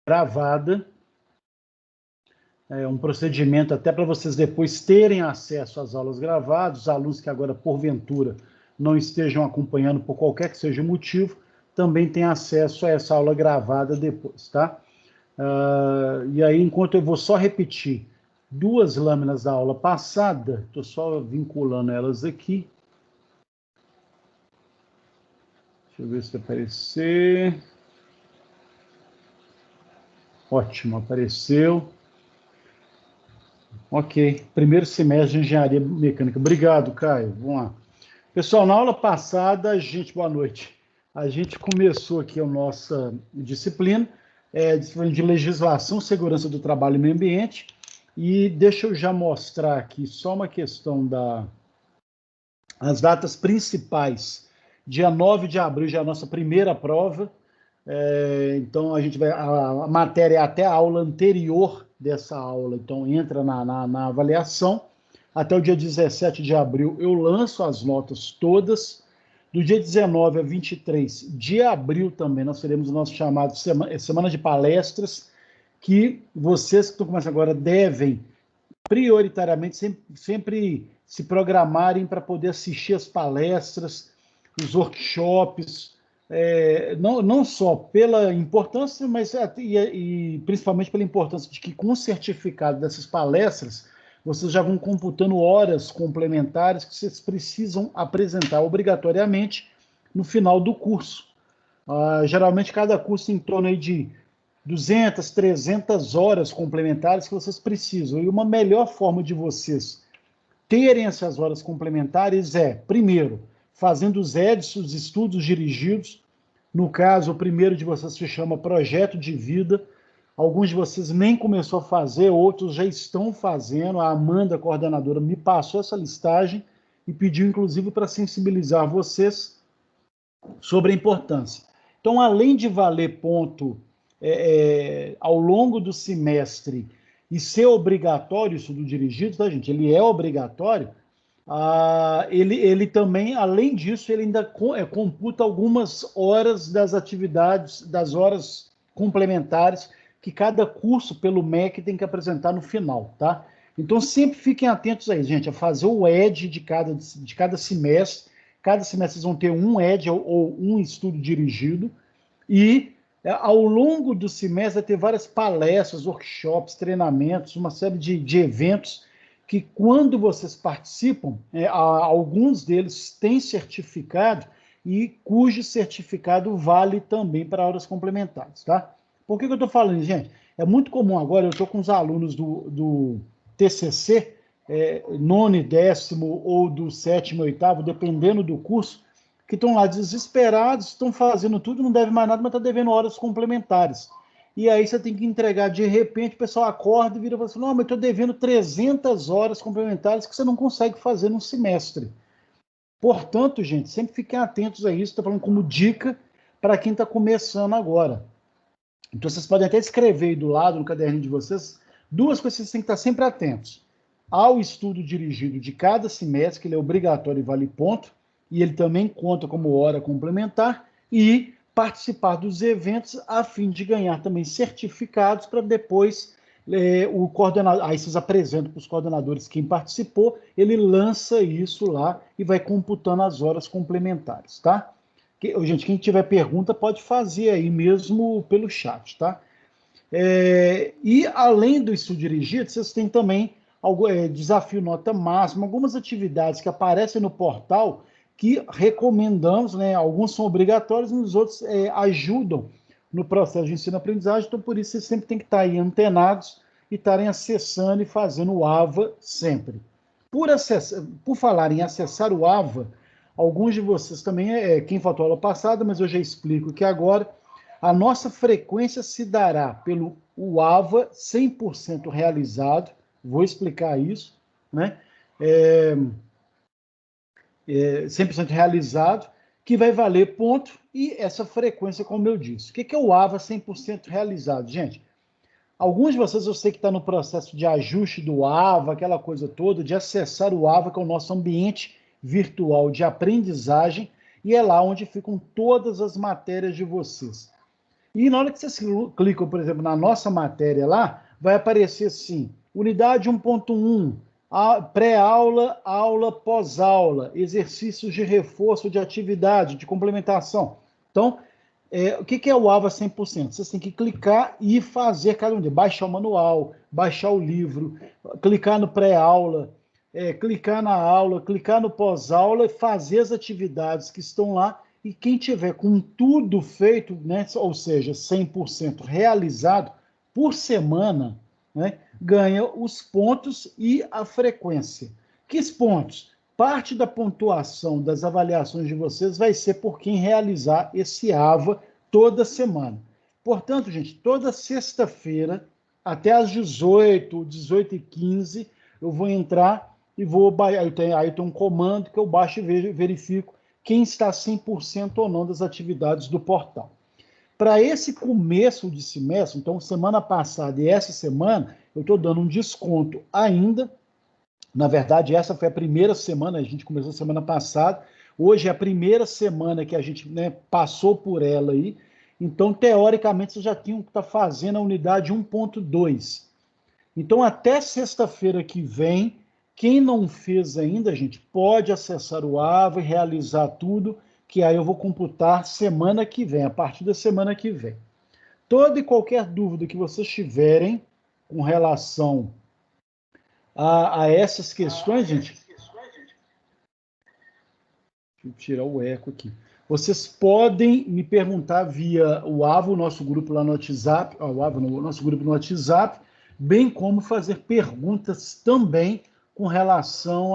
gravada, é um procedimento até para vocês depois terem acesso às aulas gravadas, os alunos que agora, porventura, não estejam acompanhando por qualquer que seja o motivo, também têm acesso a essa aula gravada depois, tá? E aí, enquanto eu vou só repetir 2 lâminas da aula passada, estou só vinculando elas aqui. Deixa eu ver se aparecer. Ótimo, apareceu. Ok, primeiro semestre de Engenharia Mecânica. Obrigado, Caio. Vamos lá. Pessoal, na aula passada, boa noite. A gente começou aqui a nossa disciplina, disciplina de Legislação, Segurança do Trabalho e Meio Ambiente, e deixa eu já mostrar aqui só uma questão as datas principais. Dia 9 de abril já é a nossa primeira prova, então a matéria é até a aula anterior dessa aula, então entra na avaliação. Até o dia 17 de abril eu lanço as notas todas. Do dia 19 a 23 de abril também nós teremos o nosso chamado Semana de Palestras, que vocês que estão começando agora devem prioritariamente sempre se programarem para poder assistir as palestras, os workshops, não só pela importância, mas e principalmente pela importância de que, com o certificado dessas palestras, vocês já vão computando horas complementares que vocês precisam apresentar obrigatoriamente no final do curso. Geralmente, cada curso tem em torno aí de 200, 300 horas complementares que vocês precisam. E uma melhor forma de vocês terem essas horas complementares primeiro, fazendo os EDs, os estudos dirigidos. No caso, o primeiro de vocês se chama Projeto de Vida. Alguns de vocês nem começou a fazer, outros já estão fazendo. A Amanda, coordenadora, me passou essa listagem e pediu, inclusive, para sensibilizar vocês sobre a importância. Então, além de valer ponto ao longo do semestre e ser obrigatório isso do dirigido, tá, gente? Ele é obrigatório. Ele também, além disso, ele ainda computa algumas horas das atividades, das horas complementares que cada curso pelo MEC tem que apresentar no final, tá? Então, sempre fiquem atentos aí, gente, a fazer o ED de cada semestre. Cada semestre vocês vão ter um ED ou um estudo dirigido. E, ao longo do semestre, vai ter várias palestras, workshops, treinamentos, uma série de eventos que, quando vocês participam, alguns deles têm certificado e cujo certificado vale também para horas complementares, tá? Por que eu estou falando, gente? É muito comum agora, eu estou com os alunos do TCC, nono e décimo, ou do sétimo e oitavo, dependendo do curso, que estão lá desesperados, estão fazendo tudo, não deve mais nada, mas está devendo horas complementares. E aí você tem que entregar, de repente, o pessoal acorda e vira e fala assim, não, mas eu estou devendo 300 horas complementares que você não consegue fazer num semestre. Portanto, gente, sempre fiquem atentos a isso, estou falando como dica para quem está começando agora. Então, vocês podem até escrever aí do lado, no caderninho de vocês, 2 coisas que vocês têm que estar sempre atentos. Ao estudo dirigido de cada semestre, que ele é obrigatório e vale ponto, e ele também conta como hora complementar, e participar dos eventos a fim de ganhar também certificados para depois o coordenador, aí vocês apresentam para os coordenadores quem participou, ele lança isso lá e vai computando as horas complementares, tá? Gente, quem tiver pergunta pode fazer aí mesmo pelo chat, tá? E além do estudo dirigido, vocês têm também desafio nota máxima, algumas atividades que aparecem no portal que recomendamos, né? Alguns são obrigatórios, e os outros ajudam no processo de ensino-aprendizagem, então por isso vocês sempre têm que estar aí antenados e estarem acessando e fazendo o AVA sempre. Por falar em acessar o AVA, alguns de vocês também, quem faltou a aula passada, mas eu já explico aqui agora, a nossa frequência se dará pelo AVA 100% realizado, vou explicar isso, né? 100% realizado, que vai valer ponto, e essa frequência, como eu disse. O que é o AVA 100% realizado, gente? Alguns de vocês, eu sei que está no processo de ajuste do AVA, aquela coisa toda, de acessar o AVA, que é o nosso ambiente virtual de aprendizagem, e é lá onde ficam todas as matérias de vocês. E na hora que vocês clicam, por exemplo, na nossa matéria lá, vai aparecer assim, unidade 1.1, pré-aula, aula, pós-aula, exercícios de reforço de atividade, de complementação. Então, o que é o AVA 100%? Vocês têm que clicar e fazer cada um deles. Baixar o manual, baixar o livro, clicar no pré-aula, clicar na aula, clicar no pós-aula e fazer as atividades que estão lá. E quem tiver com tudo feito, né, ou seja, 100% realizado por semana, né, ganha os pontos e a frequência. Que pontos? Parte da pontuação das avaliações de vocês vai ser por quem realizar esse AVA toda semana. Portanto, gente, toda sexta-feira, até às 18, 18h15, eu vou entrar e vou... Aí tem um comando que eu baixo e verifico quem está 100% ou não das atividades do portal. Para esse começo de semestre, então, semana passada e essa semana, eu estou dando um desconto ainda. Na verdade, essa foi a primeira semana, a gente começou semana passada. Hoje é a primeira semana que a gente, né, passou por ela aí. Então, teoricamente, vocês já tinham que estar fazendo a unidade 1.2. Então, até sexta-feira que vem, quem não fez ainda, gente, pode acessar o AVA e realizar tudo, que aí eu vou computar semana que vem, a partir da semana que vem. Toda e qualquer dúvida que vocês tiverem com relação a essas questões, gente... Deixa eu tirar o eco aqui. Vocês podem me perguntar via o AVA, o nosso grupo lá no WhatsApp, o AVA, o nosso grupo no WhatsApp, bem como fazer perguntas também com relação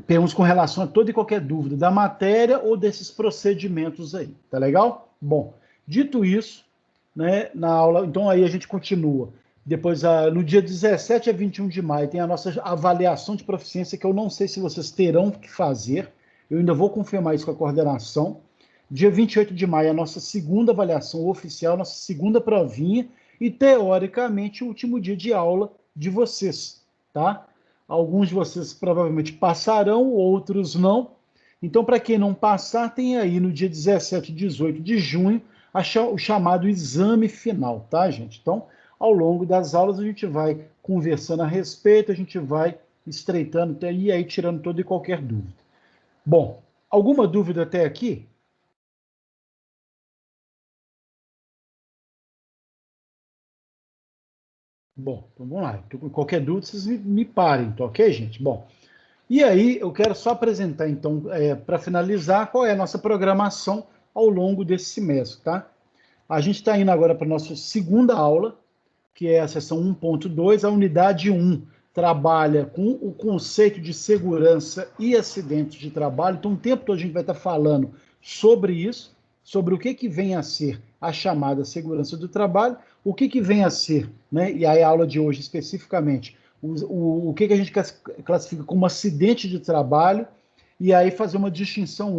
perguntas com relação a toda e qualquer dúvida da matéria ou desses procedimentos aí, tá legal? Bom, dito isso, né, na aula, então aí a gente continua. Depois, no dia 17 a 21 de maio, tem a nossa avaliação de proficiência, que eu não sei se vocês terão que fazer, eu ainda vou confirmar isso com a coordenação. Dia 28 de maio, a nossa segunda avaliação oficial, nossa segunda provinha, e, teoricamente, o último dia de aula de vocês, tá? Alguns de vocês provavelmente passarão, outros não. Então, para quem não passar, tem aí no dia 17 e 18 de junho o chamado exame final, tá, gente? Então, ao longo das aulas, a gente vai conversando a respeito, a gente vai estreitando e aí tirando toda e qualquer dúvida. Bom, alguma dúvida até aqui? Bom, então vamos lá. Qualquer dúvida, vocês me parem, tá ok, gente? Bom, e aí eu quero só apresentar, então, para finalizar, qual é a nossa programação ao longo desse semestre, tá? A gente está indo agora para a nossa segunda aula, que é a seção 1.2, a unidade 1 trabalha com o conceito de segurança e acidentes de trabalho. Então, o tempo todo a gente vai estar falando sobre isso, sobre o que vem a ser a chamada segurança do trabalho, o que vem a ser, né? E aí a aula de hoje especificamente, o que a gente classifica como acidente de trabalho, e aí fazer uma distinção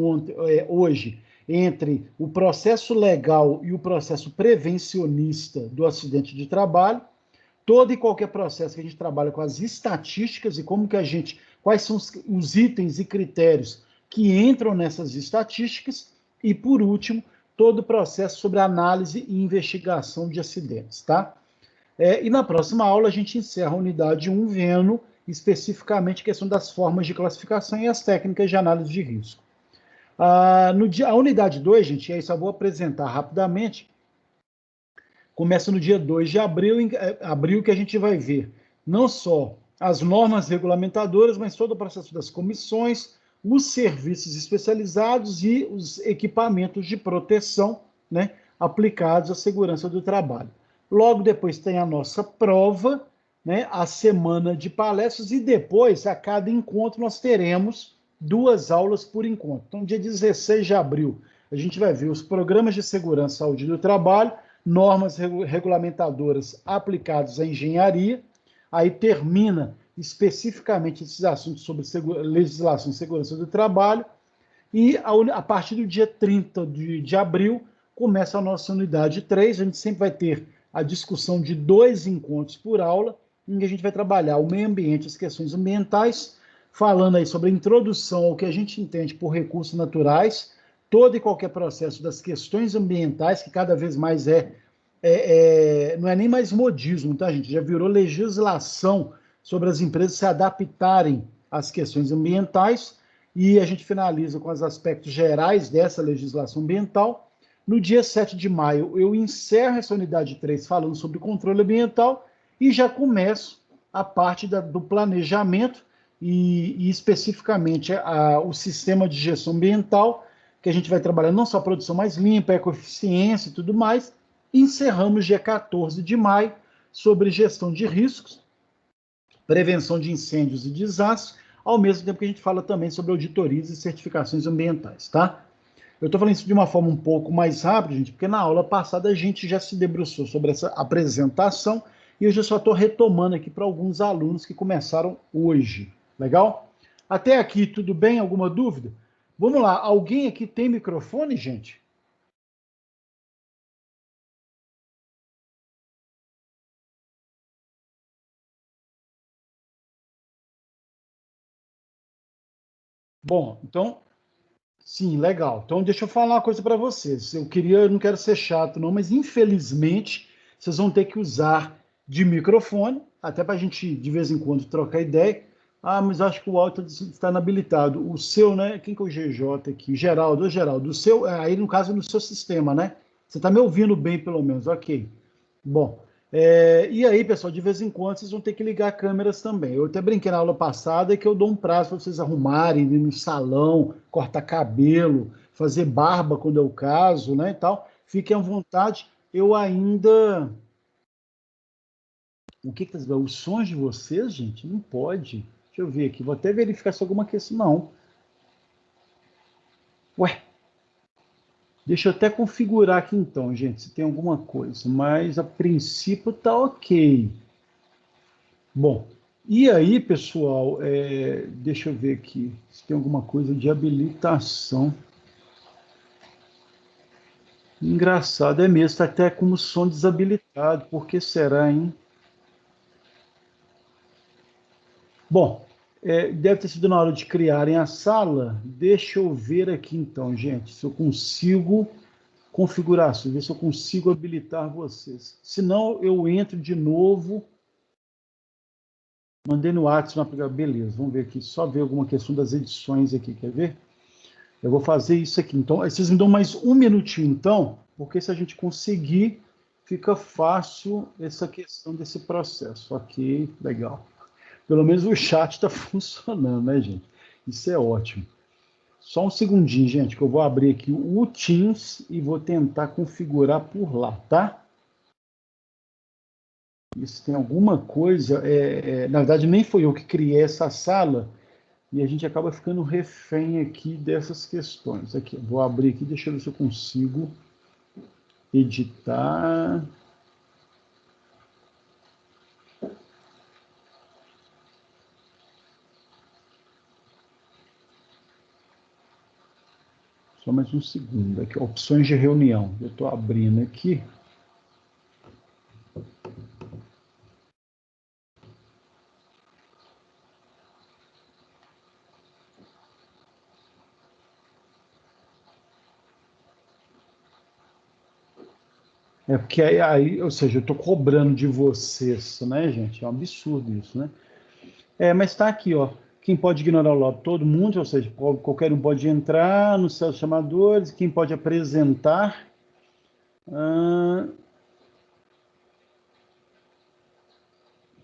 hoje entre o processo legal e o processo prevencionista do acidente de trabalho. Todo e qualquer processo que a gente trabalha com as estatísticas e como que quais são os itens e critérios que entram nessas estatísticas, e, por último, todo o processo sobre análise e investigação de acidentes, tá? E na próxima aula a gente encerra a unidade 1, vendo especificamente a questão das formas de classificação e as técnicas de análise de risco. A unidade 2, gente, aí só vou apresentar rapidamente, começa no dia 2 de abril, que a gente vai ver não só as normas regulamentadoras, mas todo o processo das comissões, os serviços especializados e os equipamentos de proteção, né, aplicados à segurança do trabalho. Logo depois tem a nossa prova, né, a semana de palestras, e depois, a cada encontro, nós teremos 2 aulas por encontro. Então, dia 16 de abril, a gente vai ver os programas de segurança e saúde do trabalho, normas regulamentadoras aplicadas à engenharia, aí termina especificamente esses assuntos sobre legislação e segurança do trabalho, e a partir do dia 30 de abril começa a nossa unidade 3, a gente sempre vai ter a discussão de 2 encontros por aula, em que a gente vai trabalhar o meio ambiente, as questões ambientais, falando aí sobre a introdução ao que a gente entende por recursos naturais, todo e qualquer processo das questões ambientais, que cada vez mais não é nem mais modismo, tá, gente? Já virou legislação sobre as empresas se adaptarem às questões ambientais, e a gente finaliza com os aspectos gerais dessa legislação ambiental. No dia 7 de maio, eu encerro essa unidade 3 falando sobre controle ambiental e já começo a parte do planejamento e especificamente o sistema de gestão ambiental, que a gente vai trabalhar não só a produção mais limpa, ecoeficiência e tudo mais. Encerramos dia 14 de maio sobre gestão de riscos, prevenção de incêndios e desastres, ao mesmo tempo que a gente fala também sobre auditorias e certificações ambientais, tá? Eu estou falando isso de uma forma um pouco mais rápida, gente, porque na aula passada a gente já se debruçou sobre essa apresentação e eu já só estou retomando aqui para alguns alunos que começaram hoje. Legal? Até aqui, tudo bem? Alguma dúvida? Vamos lá, alguém aqui tem microfone, gente? Bom, então, sim, legal. Então, deixa eu falar uma coisa para vocês. Eu não quero ser chato, não, mas infelizmente vocês vão ter que usar de microfone, até para a gente, de vez em quando, trocar ideia. Ah, mas acho que o áudio está inabilitado. O seu, né? Quem que é o GJ aqui? Geraldo. O seu, aí no caso, no seu sistema, né? Você está me ouvindo bem, pelo menos. Ok. Bom, e aí, pessoal, de vez em quando vocês vão ter que ligar câmeras também. Eu até brinquei na aula passada que eu dou um prazo para vocês arrumarem, ir no salão, cortar cabelo, fazer barba quando é o caso, né, e tal. Fiquem à vontade. Eu ainda... O que que tá... Os sons de vocês, gente? Não pode. Deixa eu ver aqui. Vou até verificar se alguma questão. Não. Ué, deixa eu até configurar aqui então, gente, se tem alguma coisa. Mas a princípio tá ok. Bom, e aí, pessoal, deixa eu ver aqui se tem alguma coisa de habilitação. Engraçado, é mesmo, está até como som desabilitado. Por que será, hein? Bom, deve ter sido na hora de criarem a sala. Deixa eu ver aqui então, gente, se eu consigo configurar, ver se eu consigo habilitar vocês. Se não, eu entro de novo. Mandei no WhatsApp, beleza, vamos ver aqui, só ver alguma questão das edições aqui, quer ver? Eu vou fazer isso aqui. Então, vocês me dão mais um minutinho, então, porque se a gente conseguir, fica fácil essa questão desse processo. Ok, legal. Pelo menos o chat está funcionando, né, gente? Isso é ótimo. Só um segundinho, gente, que eu vou abrir aqui o Teams e vou tentar configurar por lá, tá? Isso tem alguma coisa... na verdade, nem foi eu que criei essa sala, e a gente acaba ficando refém aqui dessas questões. Aqui, vou abrir aqui, deixa eu ver se eu consigo editar. Só mais um segundo. Aqui, opções de reunião. Eu estou abrindo aqui. É porque aí, ou seja, eu estou cobrando de vocês, né, gente? É um absurdo isso, né? Mas está aqui, ó. Quem pode ignorar o lobby? Todo mundo, ou seja, qualquer um pode entrar nos seus chamadores. Quem pode apresentar?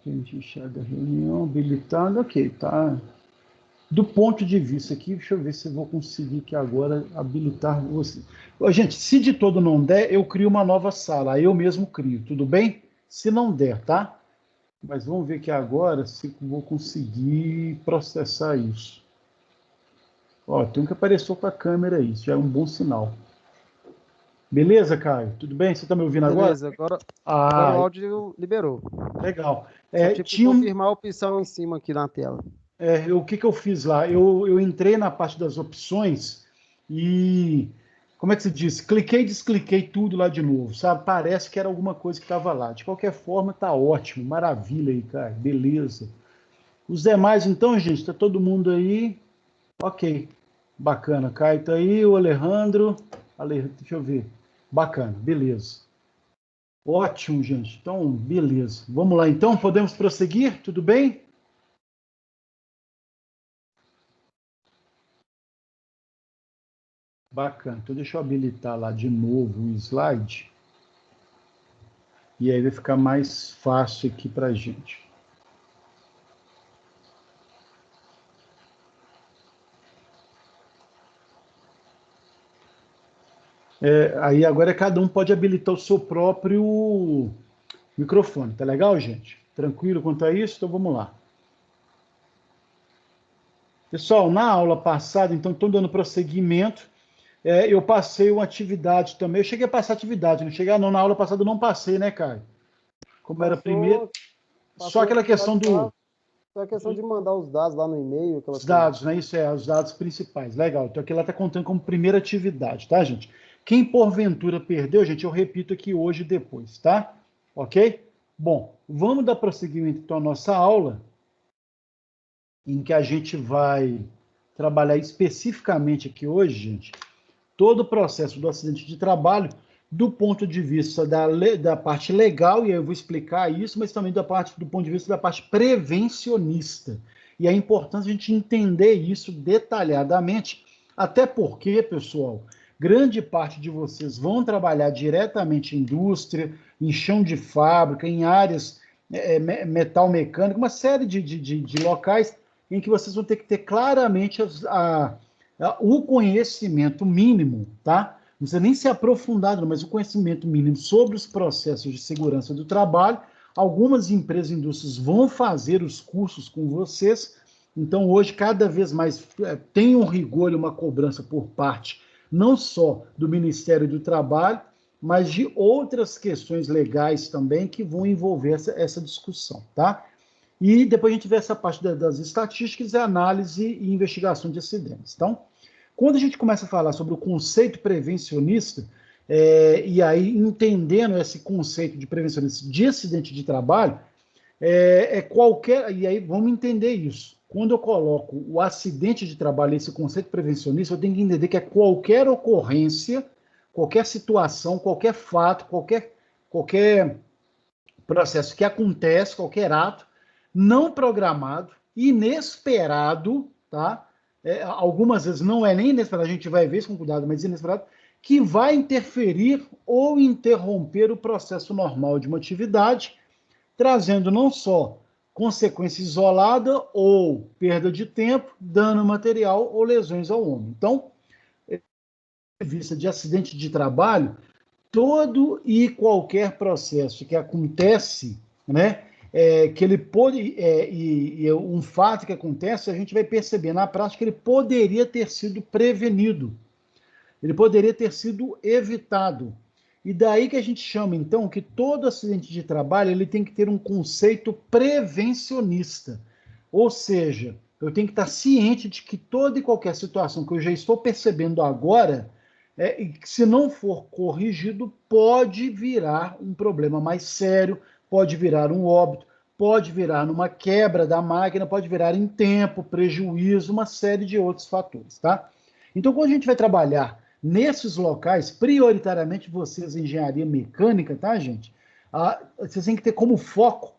Gente, enxerga a reunião, habilitado, ok, tá. Do ponto de vista aqui, deixa eu ver se eu vou conseguir aqui agora habilitar você. Gente, se de todo não der, eu crio uma nova sala, aí eu mesmo crio, tudo bem? Se não der, tá? Mas vamos ver aqui agora se eu vou conseguir processar isso. Ó, tem um que apareceu com a câmera aí, isso já é um bom sinal. Beleza, Caio? Tudo bem? Você está me ouvindo agora? Beleza, agora o áudio liberou. Legal. Só tive que confirmar a opção em cima aqui na tela. O que eu fiz lá? Eu entrei na parte das opções e, como é que se diz? Cliquei e descliquei tudo lá de novo, sabe? Parece que era alguma coisa que estava lá. De qualquer forma, tá ótimo, maravilha aí, cara, beleza. Os demais, então, gente, está todo mundo aí? Ok, bacana. Caio está aí, o Alejandro. Deixa eu ver. Bacana, beleza. Ótimo, gente. Então, beleza. Vamos lá, então. Podemos prosseguir? Tudo bem? Bacana. Então, deixa eu habilitar lá de novo o slide. E aí vai ficar mais fácil aqui para a gente. Aí agora cada um pode habilitar o seu próprio microfone. Tá legal, gente? Tranquilo quanto a isso? Então vamos lá. Pessoal, na aula passada, então, estou dando prosseguimento. Eu passei uma atividade também. Eu cheguei a passar atividade, não cheguei, não. Na aula passada eu não passei, né, Caio? Como era primeiro. Só aquela questão do. Só a questão de mandar os dados lá no e-mail. Os dados, né? Isso os dados principais. Legal. Então aqui ela está contando como primeira atividade, tá, gente? Quem porventura perdeu, gente, eu repito aqui hoje e depois, tá? Ok? Bom, vamos dar prosseguimento então à nossa aula, em que a gente vai trabalhar especificamente aqui hoje, gente, todo o processo do acidente de trabalho do ponto de vista da parte legal, e aí eu vou explicar isso, mas também do ponto de vista da parte prevencionista. E é importante a gente entender isso detalhadamente, até porque, pessoal, grande parte de vocês vão trabalhar diretamente em indústria, em chão de fábrica, em áreas metal mecânico, uma série de locais em que vocês vão ter que ter claramente o conhecimento mínimo, tá? Não precisa nem ser aprofundado, mas o conhecimento mínimo sobre os processos de segurança do trabalho. Algumas empresas e indústrias vão fazer os cursos com vocês. Então, hoje, cada vez mais tem um rigor e uma cobrança por parte não só do Ministério do Trabalho, mas de outras questões legais também que vão envolver essa discussão, tá? E depois a gente vê essa parte das estatísticas, análise e investigação de acidentes. Então, quando a gente começa a falar sobre o conceito prevencionista, e aí entendendo esse conceito de prevencionista de acidente de trabalho, e aí vamos entender isso. Quando eu coloco o acidente de trabalho, esse conceito prevencionista, eu tenho que entender que é qualquer ocorrência, qualquer situação, qualquer fato, qualquer processo que acontece, qualquer ato, não programado, inesperado, tá? Algumas vezes não é nem inesperado, a gente vai ver isso com cuidado, mas inesperado, que vai interferir ou interromper o processo normal de uma atividade, trazendo não só consequência isolada ou perda de tempo, dano material ou lesões ao homem. Então, de vista de acidente de trabalho, todo e qualquer processo que acontece, né, que ele pode, um fato que acontece, a gente vai perceber na prática que ele poderia ter sido prevenido, ele poderia ter sido evitado. E daí que a gente chama, então, que todo acidente de trabalho ele tem que ter um conceito prevencionista. Ou seja, eu tenho que estar ciente de que toda e qualquer situação que eu já estou percebendo agora, e que se não for corrigido, pode virar um problema mais sério, pode virar um óbito, pode virar numa quebra da máquina, pode virar em tempo, prejuízo, uma série de outros fatores, tá? Então, quando a gente vai trabalhar nesses locais, prioritariamente vocês, engenharia mecânica, tá, gente? Vocês têm que ter como foco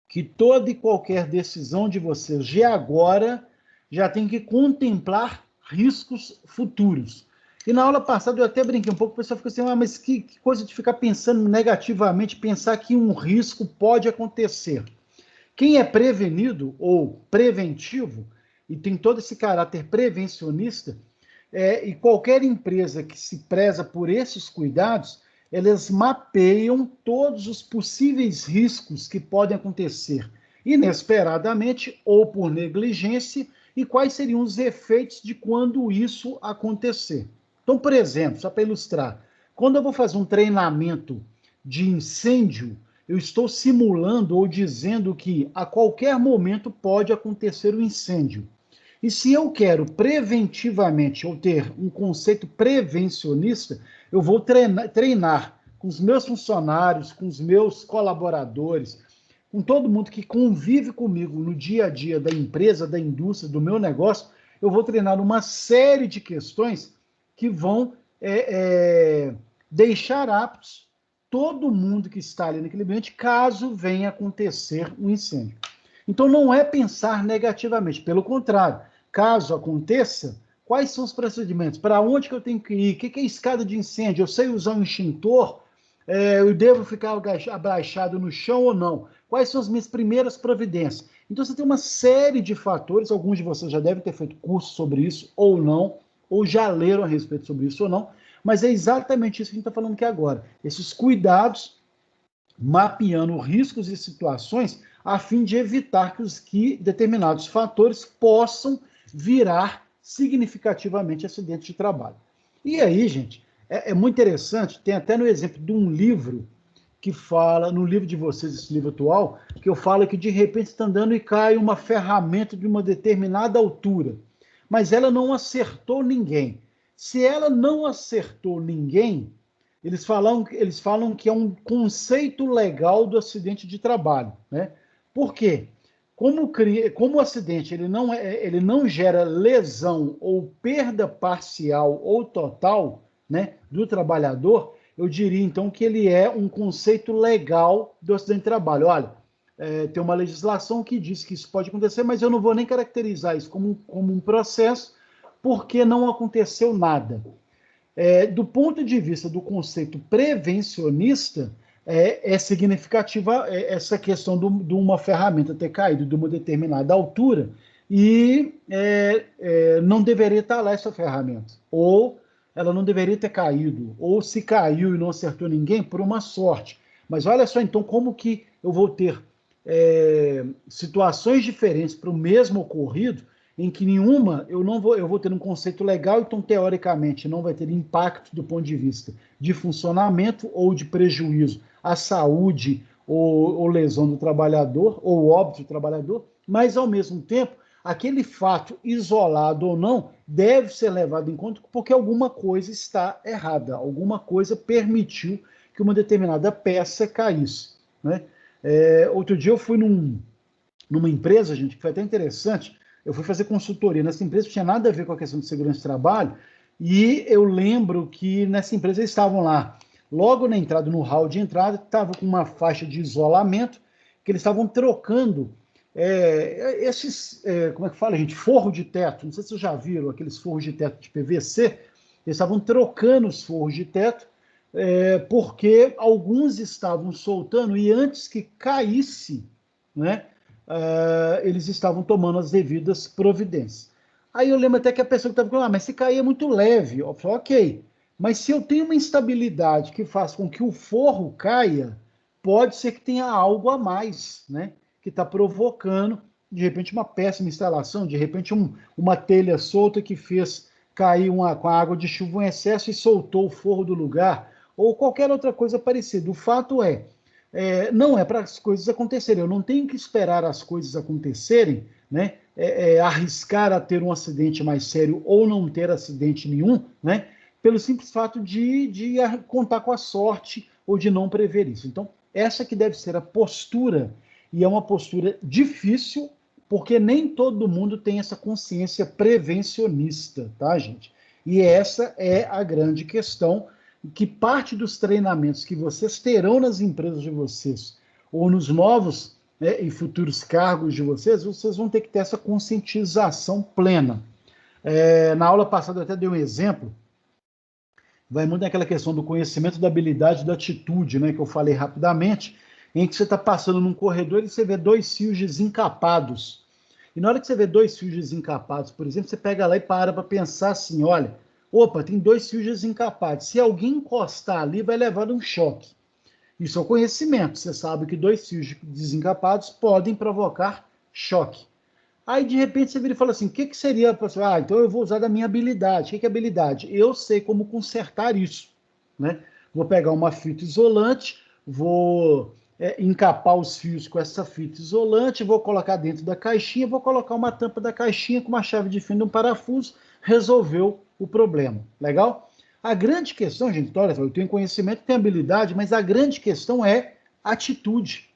que toda e qualquer decisão de vocês de agora já tem que contemplar riscos futuros. E na aula passada eu até brinquei um pouco, o pessoal ficou assim, mas que coisa de ficar pensando negativamente, pensar que um risco pode acontecer. Quem é prevenido ou preventivo, e tem todo esse caráter prevencionista, e qualquer empresa que se preza por esses cuidados, elas mapeiam todos os possíveis riscos que podem acontecer inesperadamente ou por negligência e quais seriam os efeitos de quando isso acontecer. Então, por exemplo, só para ilustrar, quando eu vou fazer um treinamento de incêndio, eu estou simulando ou dizendo que a qualquer momento pode acontecer um incêndio. E se eu quero preventivamente ou ter um conceito prevencionista, eu vou treinar com os meus funcionários, com os meus colaboradores, com todo mundo que convive comigo no dia a dia da empresa, da indústria, do meu negócio, eu vou treinar uma série de questões que vão deixar aptos todo mundo que está ali naquele ambiente, caso venha acontecer um incêndio. Então, não é pensar negativamente, pelo contrário, caso aconteça, quais são os procedimentos? Para onde que eu tenho que ir? O que é escada de incêndio? Eu sei usar um extintor? Eu devo ficar abaixado no chão ou não? Quais são as minhas primeiras providências? Então, você tem uma série de fatores, alguns de vocês já devem ter feito curso sobre isso ou não, ou já leram a respeito sobre isso ou não, mas é exatamente isso que a gente está falando aqui agora. Esses cuidados, mapeando riscos e situações, a fim de evitar que determinados fatores possam virar significativamente acidentes de trabalho. E aí, gente, é muito interessante, tem até no exemplo de um livro que fala, no livro de vocês, esse livro atual, que eu falo que de repente está andando e cai uma ferramenta de uma determinada altura, mas ela não acertou ninguém. Se ela não acertou ninguém, eles falam que é um conceito legal do acidente de trabalho, né? Por quê? Como o acidente ele não gera lesão ou perda parcial ou total, né, do trabalhador, eu diria então que ele é um conceito legal do acidente de trabalho. Olha, tem uma legislação que diz que isso pode acontecer, mas eu não vou nem caracterizar isso como um processo, porque não aconteceu nada. Do ponto de vista do conceito prevencionista, é significativa essa questão de uma ferramenta ter caído de uma determinada altura e não deveria estar lá essa ferramenta. Ou ela não deveria ter caído, ou se caiu e não acertou ninguém, por uma sorte. Mas olha só, então, como que eu vou ter situações diferentes para o mesmo ocorrido, em que nenhuma eu vou ter um conceito legal, então teoricamente não vai ter impacto do ponto de vista de funcionamento ou de prejuízo à saúde ou lesão do trabalhador ou óbito do trabalhador, mas ao mesmo tempo aquele fato isolado ou não deve ser levado em conta porque alguma coisa está errada, alguma coisa permitiu que uma determinada peça caísse, né? Outro dia eu fui numa empresa, gente, que foi até interessante. Eu fui fazer consultoria nessa empresa, não tinha nada a ver com a questão de segurança de trabalho, e eu lembro que nessa empresa eles estavam lá, logo na entrada, no hall de entrada, estava com uma faixa de isolamento, que eles estavam trocando como é que fala, gente? Forro de teto. Não sei se vocês já viram aqueles forros de teto de PVC. Eles estavam trocando os forros de teto, porque alguns estavam soltando, e antes que caísse, né? Eles estavam tomando as devidas providências. Aí eu lembro até que a pessoa que estava falando, mas se cair é muito leve. Eu falei, ok, mas se eu tenho uma instabilidade que faz com que o forro caia, pode ser que tenha algo a mais, né? Que está provocando, de repente, uma péssima instalação, de repente uma telha solta que fez cair com a água de chuva em excesso e soltou o forro do lugar, ou qualquer outra coisa parecida. O fato não é para as coisas acontecerem. Eu não tenho que esperar as coisas acontecerem, né? Arriscar a ter um acidente mais sério ou não ter acidente nenhum, né? Pelo simples fato de contar com a sorte ou de não prever isso. Então, essa que deve ser a postura, e é uma postura difícil, porque nem todo mundo tem essa consciência prevencionista, tá, gente? E essa é a grande questão, que parte dos treinamentos que vocês terão nas empresas de vocês, ou nos novos e futuros cargos de vocês vão ter que ter essa conscientização plena. Na aula passada eu até dei um exemplo, vai muito naquela questão do conhecimento, da habilidade, da atitude, né, que eu falei rapidamente, em que você está passando num corredor e você vê dois fios desencapados. E na hora que você vê dois fios desencapados, por exemplo, você pega lá e para pensar assim, olha, opa, tem dois fios desencapados. Se alguém encostar ali, vai levar um choque. Isso é o conhecimento. Você sabe que dois fios desencapados podem provocar choque. Aí, de repente, você vira e fala assim, o que seria? Então eu vou usar da minha habilidade. O que é habilidade? Eu sei como consertar isso, né? Vou pegar uma fita isolante, vou encapar os fios com essa fita isolante, vou colocar dentro da caixinha, vou colocar uma tampa da caixinha com uma chave de fenda e um parafuso, resolveu o problema. Legal? A grande questão, gente, olha, eu tenho conhecimento, tenho habilidade, mas a grande questão é atitude.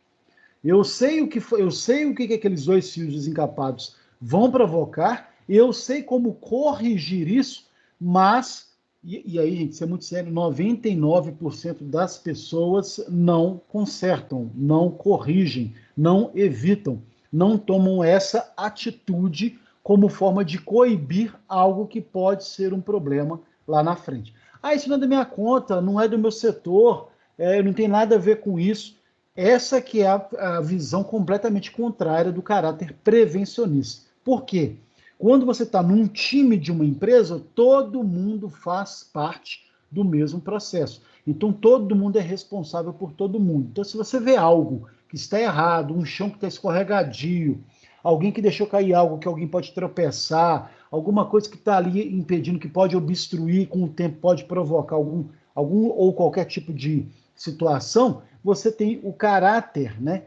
Eu sei o que eu sei o que aqueles 2 fios desencapados vão provocar, eu sei como corrigir isso, mas, e aí, gente, isso é muito sério, 99% das pessoas não consertam, não corrigem, não evitam, não tomam essa atitude como forma de coibir algo que pode ser um problema lá na frente. Ah, isso não é da minha conta, não é do meu setor, não tem nada a ver com isso. Essa que é a visão completamente contrária do caráter prevencionista. Por quê? Quando você está num time de uma empresa, todo mundo faz parte do mesmo processo. Então, todo mundo é responsável por todo mundo. Então, se você vê algo que está errado, um chão que está escorregadio, alguém que deixou cair algo que alguém pode tropeçar, alguma coisa que está ali impedindo, que pode obstruir com o tempo, pode provocar algum ou qualquer tipo de situação, você tem o caráter, né,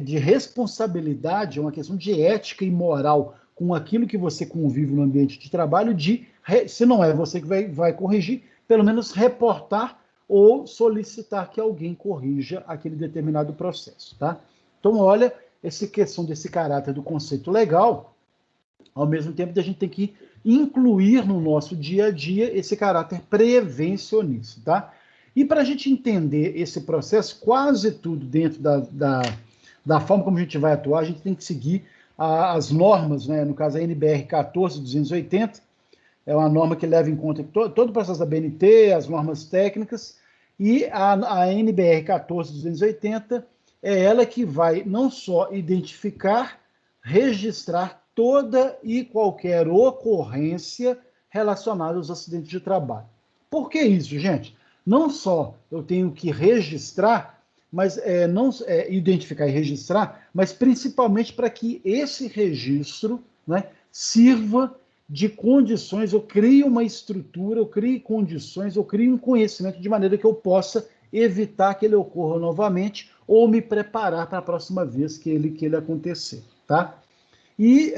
de responsabilidade, é uma questão de ética e moral com aquilo que você convive no ambiente de trabalho, se não é você que vai corrigir, pelo menos reportar ou solicitar que alguém corrija aquele determinado processo, tá? Então, olha, essa questão desse caráter do conceito legal, ao mesmo tempo a gente tem que incluir no nosso dia a dia esse caráter prevencionista, tá? E para a gente entender esse processo, quase tudo dentro da forma como a gente vai atuar, a gente tem que seguir as normas, né? No caso a NBR 14280, é uma norma que leva em conta todo o processo da BNT, as normas técnicas, e a NBR 14280 é ela que vai não só identificar, registrar toda e qualquer ocorrência relacionada aos acidentes de trabalho. Por que isso, gente? Não só eu tenho que registrar, mas não identificar e registrar, mas principalmente para que esse registro, né, sirva de condições, eu crie uma estrutura, eu crie condições, eu crie um conhecimento de maneira que eu possa evitar que ele ocorra novamente ou me preparar para a próxima vez que ele acontecer, tá? E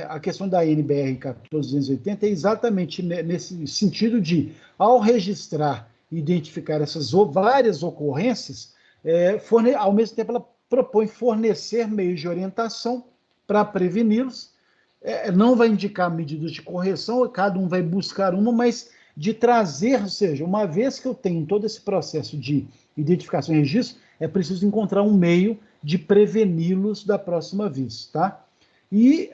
a questão da NBR 14280 é exatamente nesse sentido de, ao registrar e identificar essas várias ocorrências, ao mesmo tempo ela propõe fornecer meios de orientação para preveni-los, não vai indicar medidas de correção, cada um vai buscar uma, mas de trazer, ou seja, uma vez que eu tenho todo esse processo de identificação e registro, é preciso encontrar um meio de preveni-los da próxima vez, tá? E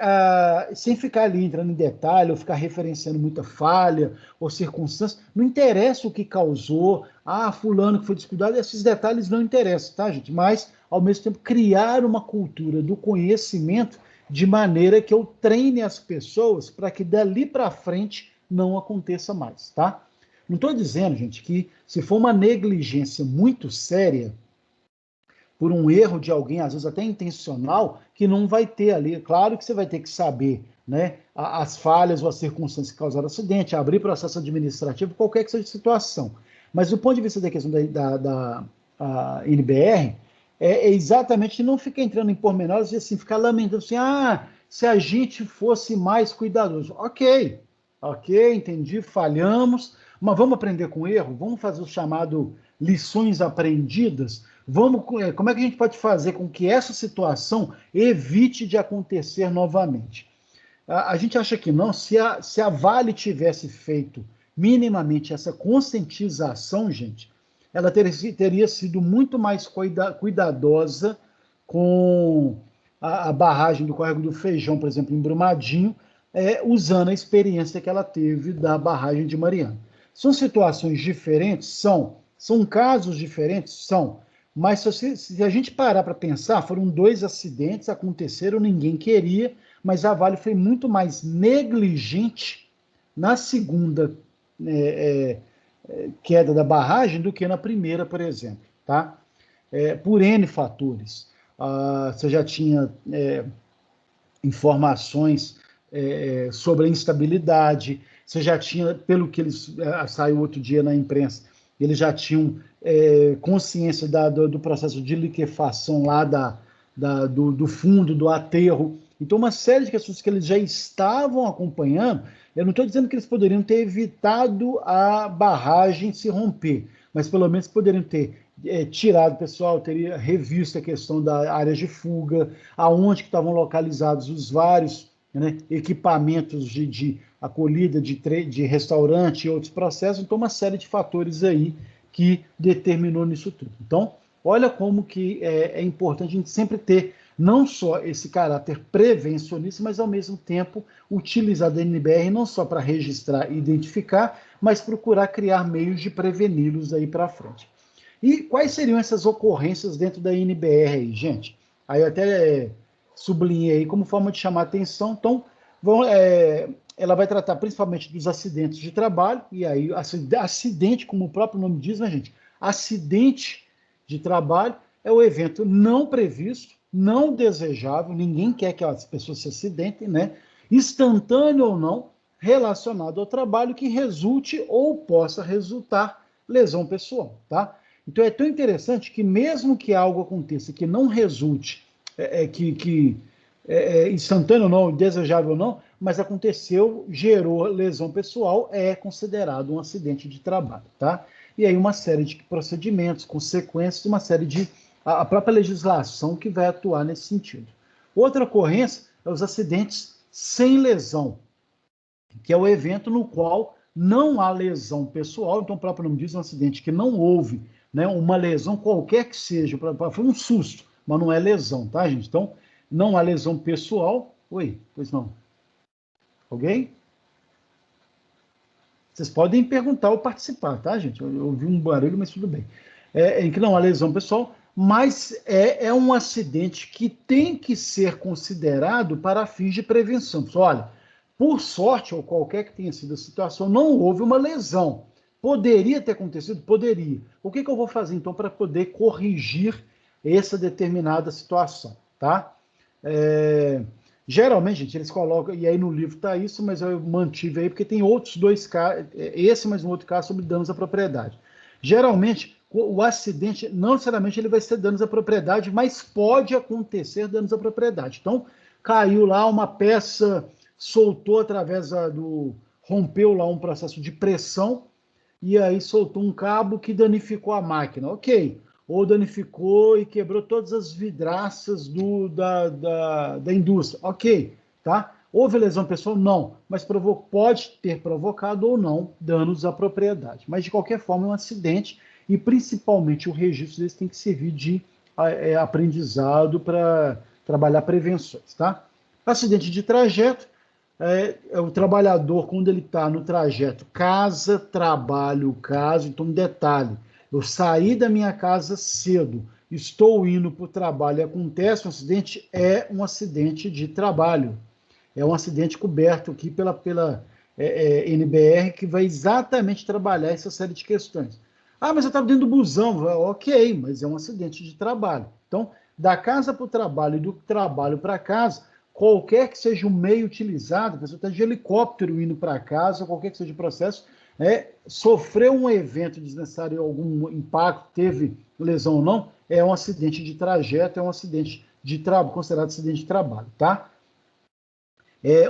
sem ficar ali entrando em detalhe, ou ficar referenciando muita falha ou circunstância, não interessa o que causou, fulano que foi descuidado, esses detalhes não interessam, tá, gente? Mas, ao mesmo tempo, criar uma cultura do conhecimento de maneira que eu treine as pessoas para que dali para frente não aconteça mais, tá? Não estou dizendo, gente, que se for uma negligência muito séria, por um erro de alguém, às vezes até intencional, que não vai ter ali. Claro que você vai ter que saber, né, as falhas ou as circunstâncias que causaram o acidente, abrir processo administrativo, qualquer que seja a situação. Mas do ponto de vista da questão da NBR, é exatamente não ficar entrando em pormenores e assim, ficar lamentando assim, se a gente fosse mais cuidadoso. Ok, entendi, falhamos, mas vamos aprender com o erro? Vamos fazer o chamado lições aprendidas? Como é que a gente pode fazer com que essa situação evite de acontecer novamente? A gente acha que não, se a Vale tivesse feito minimamente essa conscientização, gente, ela teria sido muito mais cuidadosa com a barragem do Córrego do Feijão, por exemplo, em Brumadinho, usando a experiência que ela teve da barragem de Mariana. São situações diferentes? São casos diferentes? São. Mas se a gente parar para pensar, foram 2 acidentes, aconteceram, ninguém queria, mas a Vale foi muito mais negligente na segunda queda da barragem do que na primeira, por exemplo, tá? Por N fatores. Você já tinha informações sobre a instabilidade, você já tinha, pelo que eles saiu outro dia na imprensa, eles já tinham consciência do processo de liquefação lá do fundo, do aterro. Então, uma série de questões que eles já estavam acompanhando. Eu não estou dizendo que eles poderiam ter evitado a barragem se romper, mas pelo menos poderiam ter tirado o pessoal, teria revisto a questão da área de fuga, aonde que estavam localizados os vários, né, equipamentos de acolhida, de restaurante e outros processos. Então, uma série de fatores aí que determinou nisso tudo. Então, olha como que é importante a gente sempre ter não só esse caráter prevencionista, mas ao mesmo tempo utilizar a NBR não só para registrar e identificar, mas procurar criar meios de preveni-los aí para frente. E quais seriam essas ocorrências dentro da NBR aí, gente? Aí eu até sublinhei aí como forma de chamar atenção. Então, ela vai tratar principalmente dos acidentes de trabalho, e aí acidente, como o próprio nome diz, né, gente? Acidente de trabalho é o evento não previsto, não desejável, ninguém quer que as pessoas se acidentem, né? Instantâneo ou não, relacionado ao trabalho que resulte ou possa resultar lesão pessoal, tá? Então é tão interessante que mesmo que algo aconteça que não resulte, instantâneo ou não, desejável ou não, mas aconteceu, gerou lesão pessoal, é considerado um acidente de trabalho, tá? E aí uma série de procedimentos, consequências, uma série de a própria legislação que vai atuar nesse sentido. Outra ocorrência é os acidentes sem lesão, que é o evento no qual não há lesão pessoal, então o próprio nome diz um acidente que não houve, né, uma lesão qualquer que seja, foi um susto, mas não é lesão, tá, gente? Então, não há lesão pessoal. Oi, pois não. Alguém? Vocês podem perguntar ou participar, tá, gente? Eu ouvi um barulho, mas tudo bem. Em que não há lesão pessoal, mas é um acidente que tem que ser considerado para fins de prevenção. Pessoal, olha, por sorte, ou qualquer que tenha sido a situação, não houve uma lesão. Poderia ter acontecido? Poderia. O que eu vou fazer, então, para poder corrigir essa determinada situação, tá? Geralmente, gente, eles colocam, e aí no livro está isso, mas eu mantive aí, porque tem outros dois casos, esse mais um outro caso sobre danos à propriedade. Geralmente, o acidente, não necessariamente ele vai ser danos à propriedade, mas pode acontecer danos à propriedade. Então, caiu lá uma peça, soltou através rompeu lá um processo de pressão, e aí soltou um cabo que danificou a máquina. Ok. Ou danificou e quebrou todas as vidraças da indústria. Ok, tá? Houve lesão pessoal? Não, mas pode ter provocado ou não danos à propriedade. Mas, de qualquer forma, é um acidente e, principalmente, o registro desse tem que servir de aprendizado para trabalhar prevenções, tá? Acidente de trajeto, o trabalhador, quando ele está no trajeto casa, trabalho, casa, então, um detalhe, eu saí da minha casa cedo, estou indo para o trabalho e acontece um acidente, é um acidente de trabalho. É um acidente coberto aqui pela NBR, que vai exatamente trabalhar essa série de questões. Ah, mas eu estava dentro do busão. Ok, mas é um acidente de trabalho. Então, da casa para o trabalho e do trabalho para casa, qualquer que seja o meio utilizado, a pessoa está de helicóptero indo para casa, qualquer que seja o processo, sofreu um evento desnecessário, algum impacto, teve lesão ou não, é um acidente de trajeto, é um acidente de trabalho, considerado acidente de trabalho, tá?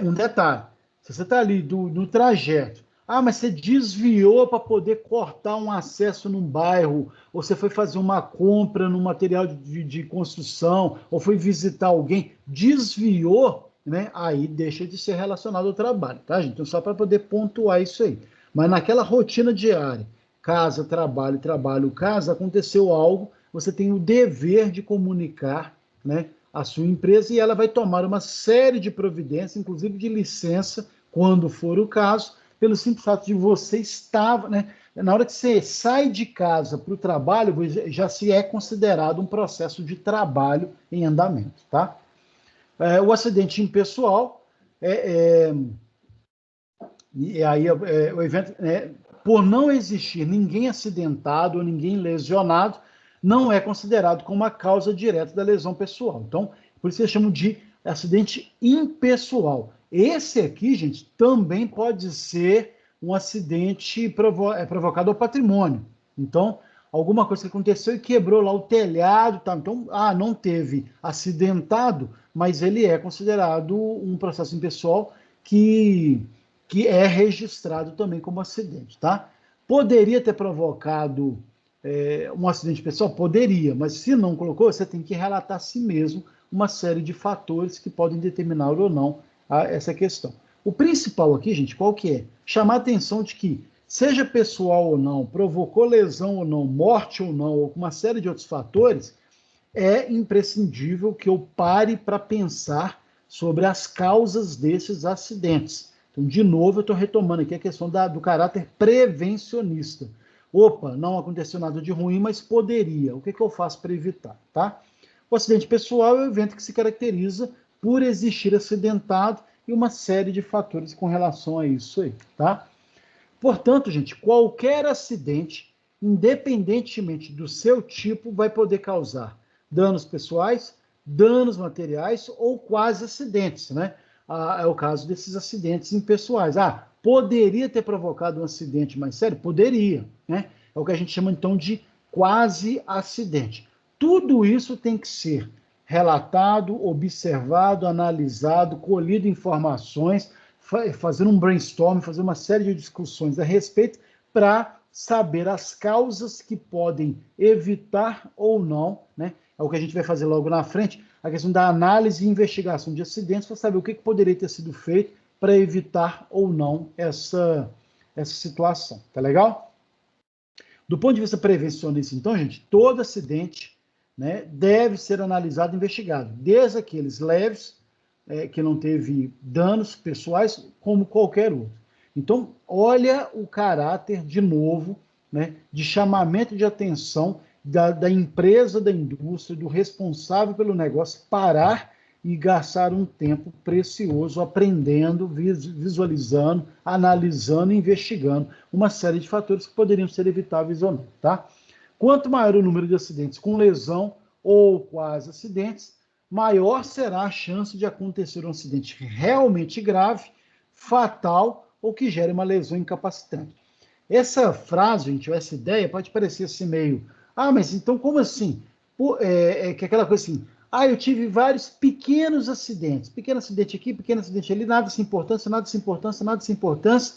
Um detalhe, se você está ali no trajeto, mas você desviou para poder cortar um acesso num bairro, ou você foi fazer uma compra num material de construção, ou foi visitar alguém, desviou, né? Aí deixa de ser relacionado ao trabalho, tá, gente? Então, só para poder pontuar isso aí. Mas naquela rotina diária, casa, trabalho, casa, aconteceu algo, você tem o dever de comunicar, né, a sua empresa, e ela vai tomar uma série de providências, inclusive de licença, quando for o caso, pelo simples fato de você estar, né, na hora que você sai de casa para o trabalho, já se é considerado um processo de trabalho em andamento, tá? O acidente impessoal, e aí o evento, por não existir ninguém acidentado ou ninguém lesionado, não é considerado como a causa direta da lesão pessoal. Então, por isso eles chamam de acidente impessoal. Esse aqui, gente, também pode ser um acidente provocado ao patrimônio. Então, alguma coisa que aconteceu e quebrou lá o telhado, tá? Então, não teve acidentado, mas ele é considerado um processo impessoal que é registrado também como acidente, tá? Poderia ter provocado um acidente pessoal? Poderia, mas se não colocou, você tem que relatar a si mesmo uma série de fatores que podem determinar ou não essa questão. O principal aqui, gente, qual que é? Chamar a atenção de que, seja pessoal ou não, provocou lesão ou não, morte ou não, ou uma série de outros fatores, é imprescindível que eu pare para pensar sobre as causas desses acidentes. Então, de novo, eu estou retomando aqui a questão do caráter prevencionista. Opa, não aconteceu nada de ruim, mas poderia. O que eu faço para evitar, tá? O acidente pessoal é um evento que se caracteriza por existir acidentado e uma série de fatores com relação a isso aí, tá? Portanto, gente, qualquer acidente, independentemente do seu tipo, vai poder causar danos pessoais, danos materiais ou quase acidentes, né? É o caso desses acidentes impessoais. Poderia ter provocado um acidente mais sério? Poderia, né? É o que a gente chama, então, de quase acidente. Tudo isso tem que ser relatado, observado, analisado, colhido informações, fazer um brainstorm, fazer uma série de discussões a respeito para saber as causas que podem evitar ou não, né? É o que a gente vai fazer logo na frente, a questão da análise e investigação de acidentes, para saber o que poderia ter sido feito para evitar ou não essa situação. Tá legal? Do ponto de vista prevencionista, então, gente, todo acidente, né, deve ser analisado e investigado, desde aqueles leves, que não teve danos pessoais, como qualquer outro. Então, olha o caráter, de novo, né, de chamamento de atenção da empresa, da indústria, do responsável pelo negócio, parar e gastar um tempo precioso aprendendo, visualizando, analisando, investigando uma série de fatores que poderiam ser evitáveis ou não, tá? Quanto maior o número de acidentes com lesão ou quase acidentes, maior será a chance de acontecer um acidente realmente grave, fatal ou que gere uma lesão incapacitante. Essa frase, gente, essa ideia pode parecer assim meio, mas então como assim? Que aquela coisa assim, eu tive vários pequenos acidentes, pequeno acidente aqui, pequeno acidente ali, nada sem importância, nada sem importância, nada sem importância,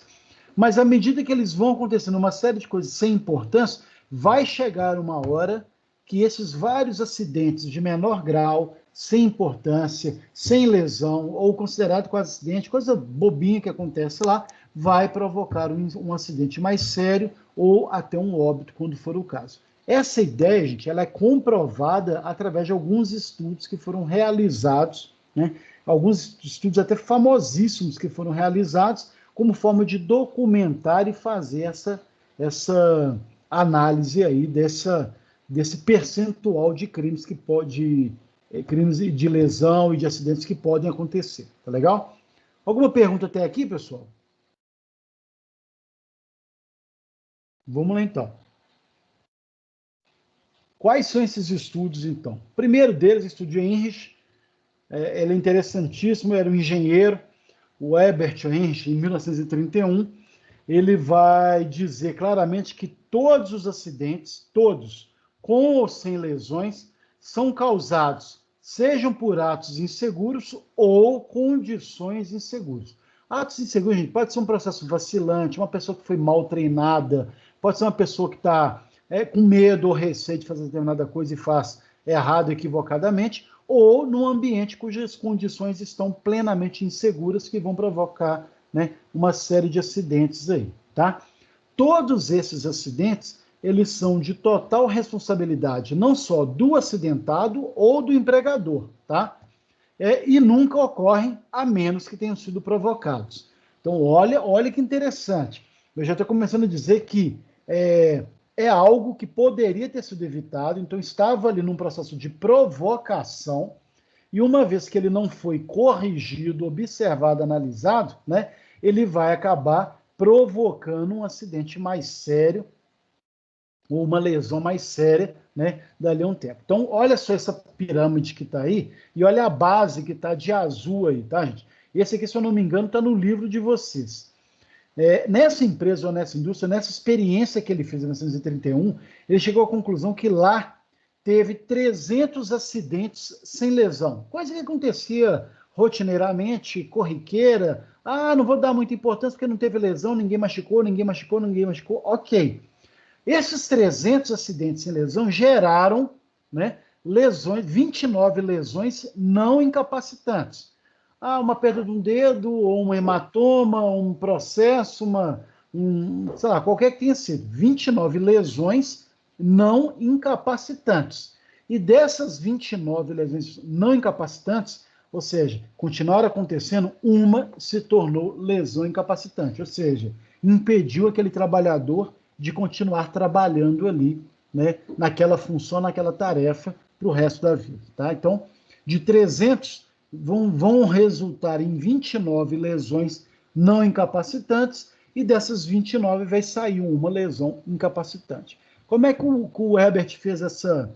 mas à medida que eles vão acontecendo uma série de coisas sem importância, vai chegar uma hora que esses vários acidentes de menor grau, sem importância, sem lesão, ou considerado quase acidente, coisa bobinha que acontece lá, vai provocar um acidente mais sério ou até um óbito, quando for o caso. Essa ideia, gente, ela é comprovada através de alguns estudos que foram realizados, né? Alguns estudos até famosíssimos que foram realizados como forma de documentar e fazer essa análise aí desse percentual de crimes que crimes de lesão e de acidentes que podem acontecer. Tá legal? Alguma pergunta até aqui, pessoal? Vamos lá, então. Quais são esses estudos, então? O primeiro deles, o estudo de Heinrich, ele é interessantíssimo, era um engenheiro, o Herbert Heinrich, em 1931, ele vai dizer claramente que todos os acidentes, todos, com ou sem lesões, são causados, sejam por atos inseguros ou condições inseguras. Atos inseguros, gente, pode ser um processo vacilante, uma pessoa que foi mal treinada, pode ser uma pessoa que está com medo ou receio de fazer determinada coisa e faz errado, equivocadamente, ou num ambiente cujas condições estão plenamente inseguras, que vão provocar, né, uma série de acidentes aí, tá? Todos esses acidentes, eles são de total responsabilidade, não só do acidentado ou do empregador, tá? E nunca ocorrem a menos que tenham sido provocados. Então, olha que interessante. Eu já estou começando a dizer que é algo que poderia ter sido evitado, então estava ali num processo de provocação, e uma vez que ele não foi corrigido, observado, analisado, né, ele vai acabar provocando um acidente mais sério, ou uma lesão mais séria, né, dali a um tempo. Então, olha só essa pirâmide que está aí, e olha a base que está de azul aí, tá, gente? Esse aqui, se eu não me engano, está no livro de vocês. Nessa empresa ou nessa indústria, nessa experiência que ele fez em 1931, ele chegou à conclusão que lá teve 300 acidentes sem lesão, coisa que acontecia rotineiramente, corriqueira. Não vou dar muita importância porque não teve lesão, ninguém machucou, ok. Esses 300 acidentes sem lesão geraram, né, lesões, 29 lesões não incapacitantes. Uma perda de um dedo, ou um hematoma, um processo, sei lá, qualquer que tenha sido. 29 lesões não incapacitantes. E dessas 29 lesões não incapacitantes, ou seja, continuaram acontecendo, uma se tornou lesão incapacitante, ou seja, impediu aquele trabalhador de continuar trabalhando ali, né, naquela função, naquela tarefa, para o resto da vida. Tá? Então, de 300, vão resultar em 29 lesões não incapacitantes, e dessas 29 vai sair uma lesão incapacitante. Como é que o Herbert fez essa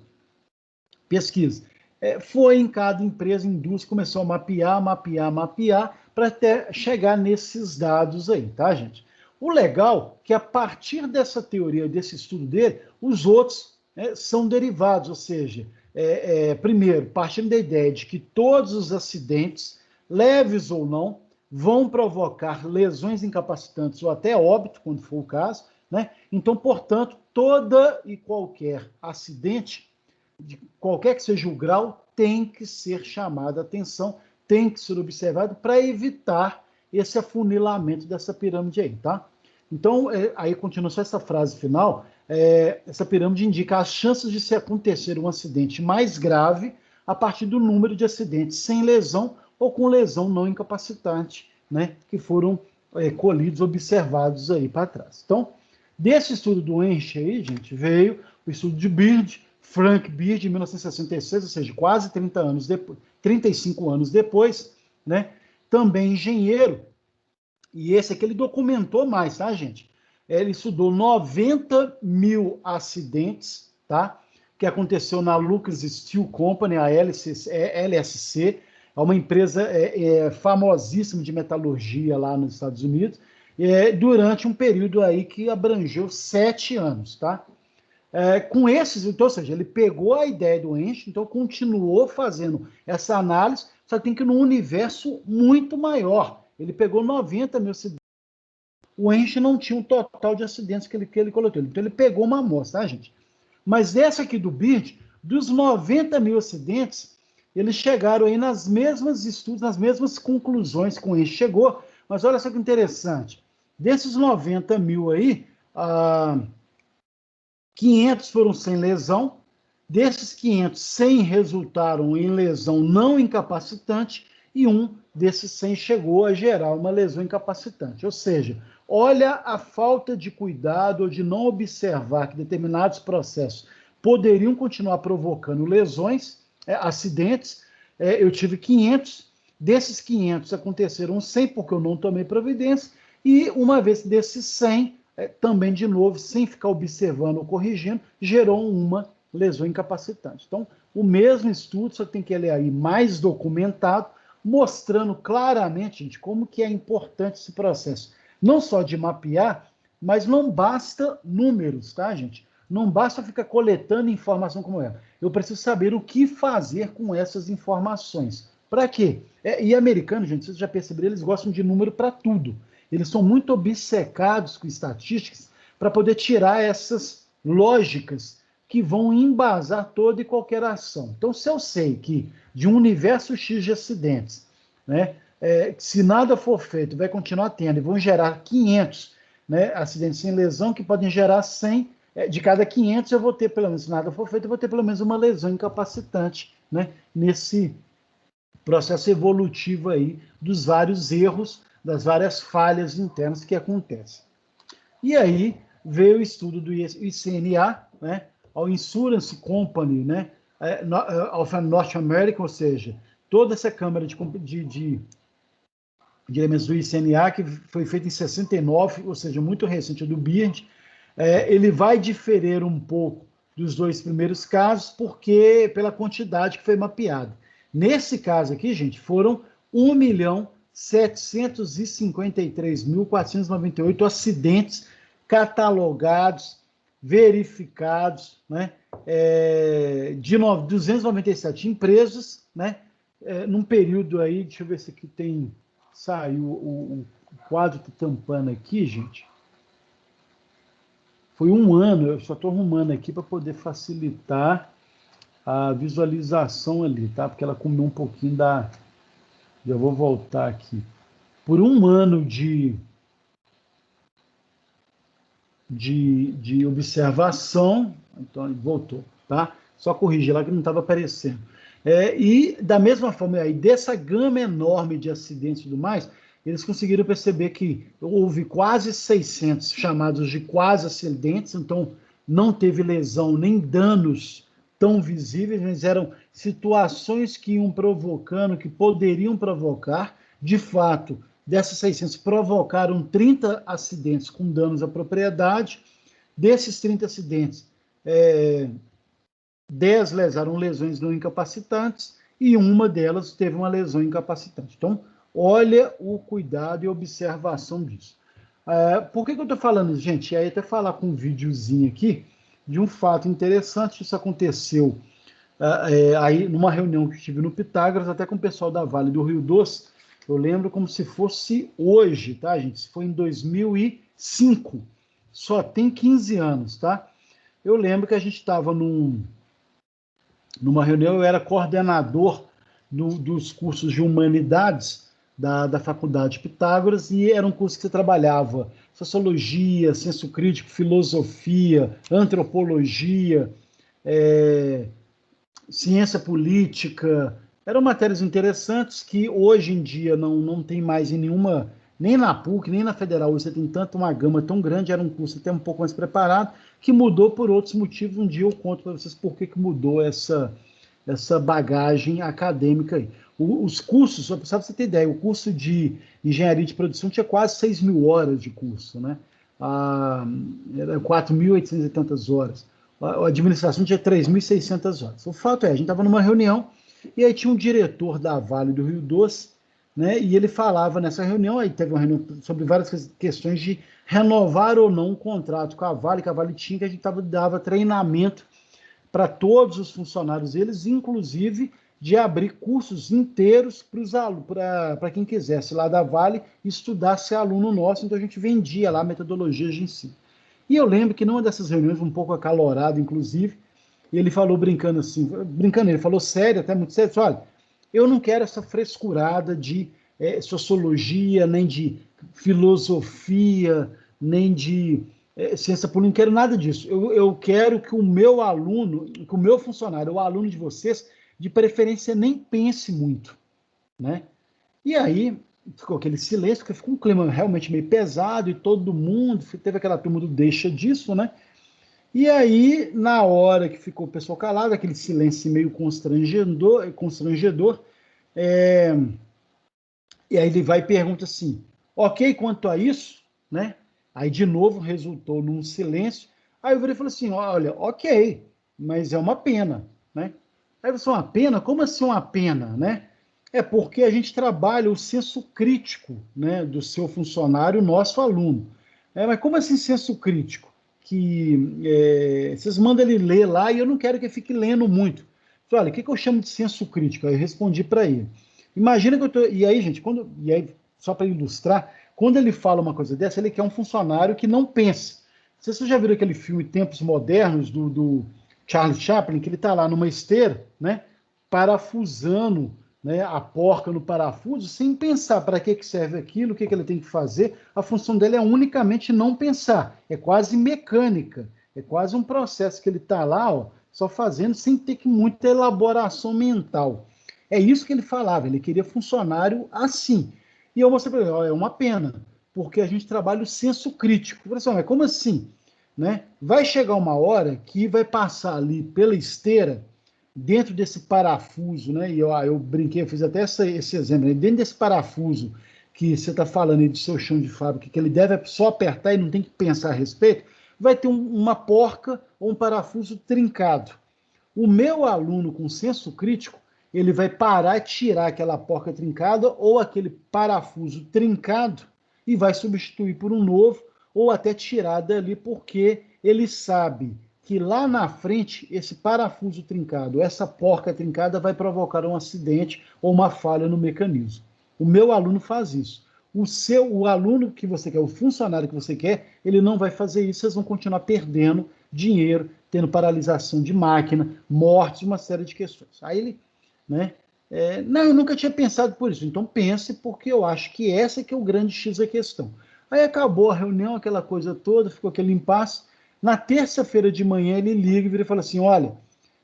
pesquisa? Foi em cada empresa, indústria, começou a mapear, para até chegar nesses dados aí, tá, gente? O legal é que, a partir dessa teoria, desse estudo dele, os outros são derivados, ou seja, primeiro, partindo da ideia de que todos os acidentes, leves ou não, vão provocar lesões incapacitantes ou até óbito, quando for o caso, né? Então, portanto, toda e qualquer acidente, de qualquer que seja o grau, tem que ser chamada a atenção, tem que ser observado para evitar esse afunilamento dessa pirâmide aí, tá? Então, aí continua só essa frase final, essa pirâmide indica as chances de se acontecer um acidente mais grave a partir do número de acidentes sem lesão ou com lesão não incapacitante, né, que foram colhidos, observados aí para trás. Então, desse estudo do Enche aí, gente, veio o estudo de Beard, Frank Beard, em 1966, ou seja, quase 30 anos depois, 35 anos depois, né, também engenheiro, e esse aqui ele documentou mais, tá, gente? Ele estudou 90 mil acidentes, tá? Que aconteceu na Lucas Steel Company, a LSC, é uma empresa famosíssima de metalurgia lá nos Estados Unidos, durante um período aí que abrangeu 7 anos, tá? Com esses, então, ou seja, ele pegou a ideia do Enche, então continuou fazendo essa análise, só que tem que ir num universo muito maior. Ele pegou 90 mil acidentes. O Enche não tinha um total de acidentes que ele coletou. Então ele pegou uma amostra, tá, gente? Mas essa aqui do BIRD, dos 90 mil acidentes, eles chegaram aí nas mesmas estudos, nas mesmas conclusões que o Enche chegou. Mas olha só que interessante. Desses 90 mil aí, 500 foram sem lesão. Desses 500, 100 resultaram em lesão não incapacitante e um desses 100 chegou a gerar uma lesão incapacitante. Ou seja, olha a falta de cuidado ou de não observar que determinados processos poderiam continuar provocando lesões, acidentes. Eu tive 500, desses 500 aconteceram 100 porque eu não tomei providência, e uma vez desses 100, também de novo, sem ficar observando ou corrigindo, gerou uma lesão incapacitante. Então, o mesmo estudo, só tem que ler aí mais documentado, mostrando claramente, gente, como que é importante esse processo. Não só de mapear, mas não basta números, tá, gente? Não basta ficar coletando informação como essa. Eu preciso saber o que fazer com essas informações. Para quê? E americanos, gente, vocês já perceberam, eles gostam de número para tudo. Eles são muito obcecados com estatísticas para poder tirar essas lógicas que vão embasar toda e qualquer ação. Então, se eu sei que de um universo X de acidentes, né, se nada for feito, vai continuar tendo, e vão gerar 500, né, acidentes sem lesão, que podem gerar 100, de cada 500 eu vou ter, pelo menos, se nada for feito, eu vou ter pelo menos uma lesão incapacitante, né, nesse processo evolutivo aí dos vários erros, das várias falhas internas que acontecem. E aí veio o estudo do ICNA, né, ao Insurance Company, né, of North America, ou seja, toda essa câmara de elementos do ICNA, que foi feita em 69, ou seja, muito recente, do Beard, ele vai diferir um pouco dos dois primeiros casos, porque pela quantidade que foi mapeada. Nesse caso aqui, gente, foram 1.753.498 acidentes catalogados, verificados, né, de 297 empresas, né, num período aí, deixa eu ver se aqui tem, saiu o quadro que tampando aqui, gente. Foi um ano, eu só estou arrumando aqui para poder facilitar a visualização ali, tá? Porque ela comeu um pouquinho da... Já vou voltar aqui. Por um ano de observação, então voltou, tá? Só corrigir lá que não estava aparecendo. E da mesma forma, aí, dessa gama enorme de acidentes e tudo mais, eles conseguiram perceber que houve quase 600 chamados de quase acidentes, então não teve lesão nem danos tão visíveis, mas eram situações que iam provocando, que poderiam provocar, de fato, dessas 600 provocaram 30 acidentes com danos à propriedade. Desses 30 acidentes, 10 lesaram lesões não incapacitantes e uma delas teve uma lesão incapacitante. Então, olha o cuidado e observação disso. Por que eu estou falando isso, gente? E aí até falar com um videozinho aqui de um fato interessante. Isso aconteceu aí numa reunião que eu tive no Pitágoras, até com o pessoal da Vale do Rio Doce. Eu lembro como se fosse hoje, tá, gente? Isso foi em 2005. Só tem 15 anos, tá? Eu lembro que a gente estava numa reunião, eu era coordenador dos cursos de humanidades da Faculdade Pitágoras, e era um curso que você trabalhava sociologia, senso crítico, filosofia, antropologia, ciência política. Eram matérias interessantes que hoje em dia não tem mais em nenhuma, nem na PUC, nem na Federal, você tem tanto uma gama tão grande, era um curso até um pouco mais preparado, que mudou por outros motivos. Um dia eu conto para vocês por que mudou essa bagagem acadêmica aí. Os cursos, só para você ter ideia, o curso de engenharia de produção tinha quase 6 mil horas de curso, né? Era 4.800 e tantas horas. A administração tinha 3.600 horas. O fato é, a gente estava numa reunião e aí tinha um diretor da Vale do Rio Doce, né? E ele falava nessa reunião, aí teve uma reunião sobre várias questões de renovar ou não o contrato com a Vale, que a Vale tinha, que a gente dava treinamento para todos os funcionários deles, inclusive de abrir cursos inteiros para quem quisesse lá da Vale estudar, ser aluno nosso. Então a gente vendia lá metodologias de ensino. E eu lembro que numa dessas reuniões, um pouco acalorado, inclusive, ele falou brincando assim, ele falou sério, até muito sério, olha, eu não quero essa frescurada de sociologia, nem de filosofia, nem de ciência política, não quero nada disso. Eu quero que o meu aluno, que o meu funcionário, o aluno de vocês, de preferência, nem pense muito, né? E aí ficou aquele silêncio, porque ficou um clima realmente meio pesado, e todo mundo, teve aquela turma do deixa disso, né? E aí, na hora que ficou o pessoal calado, aquele silêncio meio constrangedor, e aí ele vai e pergunta assim, ok quanto a isso, né? Aí, de novo, resultou num silêncio. Aí eu virei e falei assim, olha, ok, mas é uma pena, né? Aí você uma pena? Como assim uma pena, né? É porque a gente trabalha o senso crítico, né, do seu funcionário, nosso aluno. Mas como assim senso crítico? Que vocês mandam ele ler lá e eu não quero que ele fique lendo muito. Falei, olha, o que eu chamo de senso crítico? Aí eu respondi para ele. Imagina que eu tô... E aí, gente, só para ilustrar, quando ele fala uma coisa dessa, ele quer um funcionário que não pense. Vocês já viram aquele filme Tempos Modernos, do Charlie Chaplin, que ele está lá numa esteira, né, parafusando, né, a porca no parafuso, sem pensar para que serve aquilo, o que ele tem que fazer. A função dele é unicamente não pensar. É quase mecânica. É quase um processo que ele está lá, ó, só fazendo, sem ter que muita elaboração mental. É isso que ele falava. Ele queria funcionário assim. E eu mostrei para ele, ó, é uma pena, porque a gente trabalha o senso crítico. Eu falei assim, mas como assim? Né? Vai chegar uma hora que vai passar ali pela esteira, dentro desse parafuso, né? E eu brinquei, eu fiz até esse exemplo, né? Dentro desse parafuso que você está falando aí do seu chão de fábrica, que ele deve só apertar e não tem que pensar a respeito, vai ter uma porca ou um parafuso trincado. O meu aluno com senso crítico, ele vai parar e tirar aquela porca trincada ou aquele parafuso trincado e vai substituir por um novo, ou até tirar dali, porque ele sabe que lá na frente, esse parafuso trincado, essa porca trincada vai provocar um acidente ou uma falha no mecanismo. O meu aluno faz isso. o aluno que você quer, o funcionário que você quer, ele não vai fazer isso, vocês vão continuar perdendo dinheiro, tendo paralisação de máquina, mortes, uma série de questões. Aí ele, né? Não, eu nunca tinha pensado por isso. Então pense, porque eu acho que essa que é o grande X da questão. Aí acabou a reunião, aquela coisa toda, ficou aquele impasse. Na terça-feira de manhã ele liga e vira e fala assim, olha,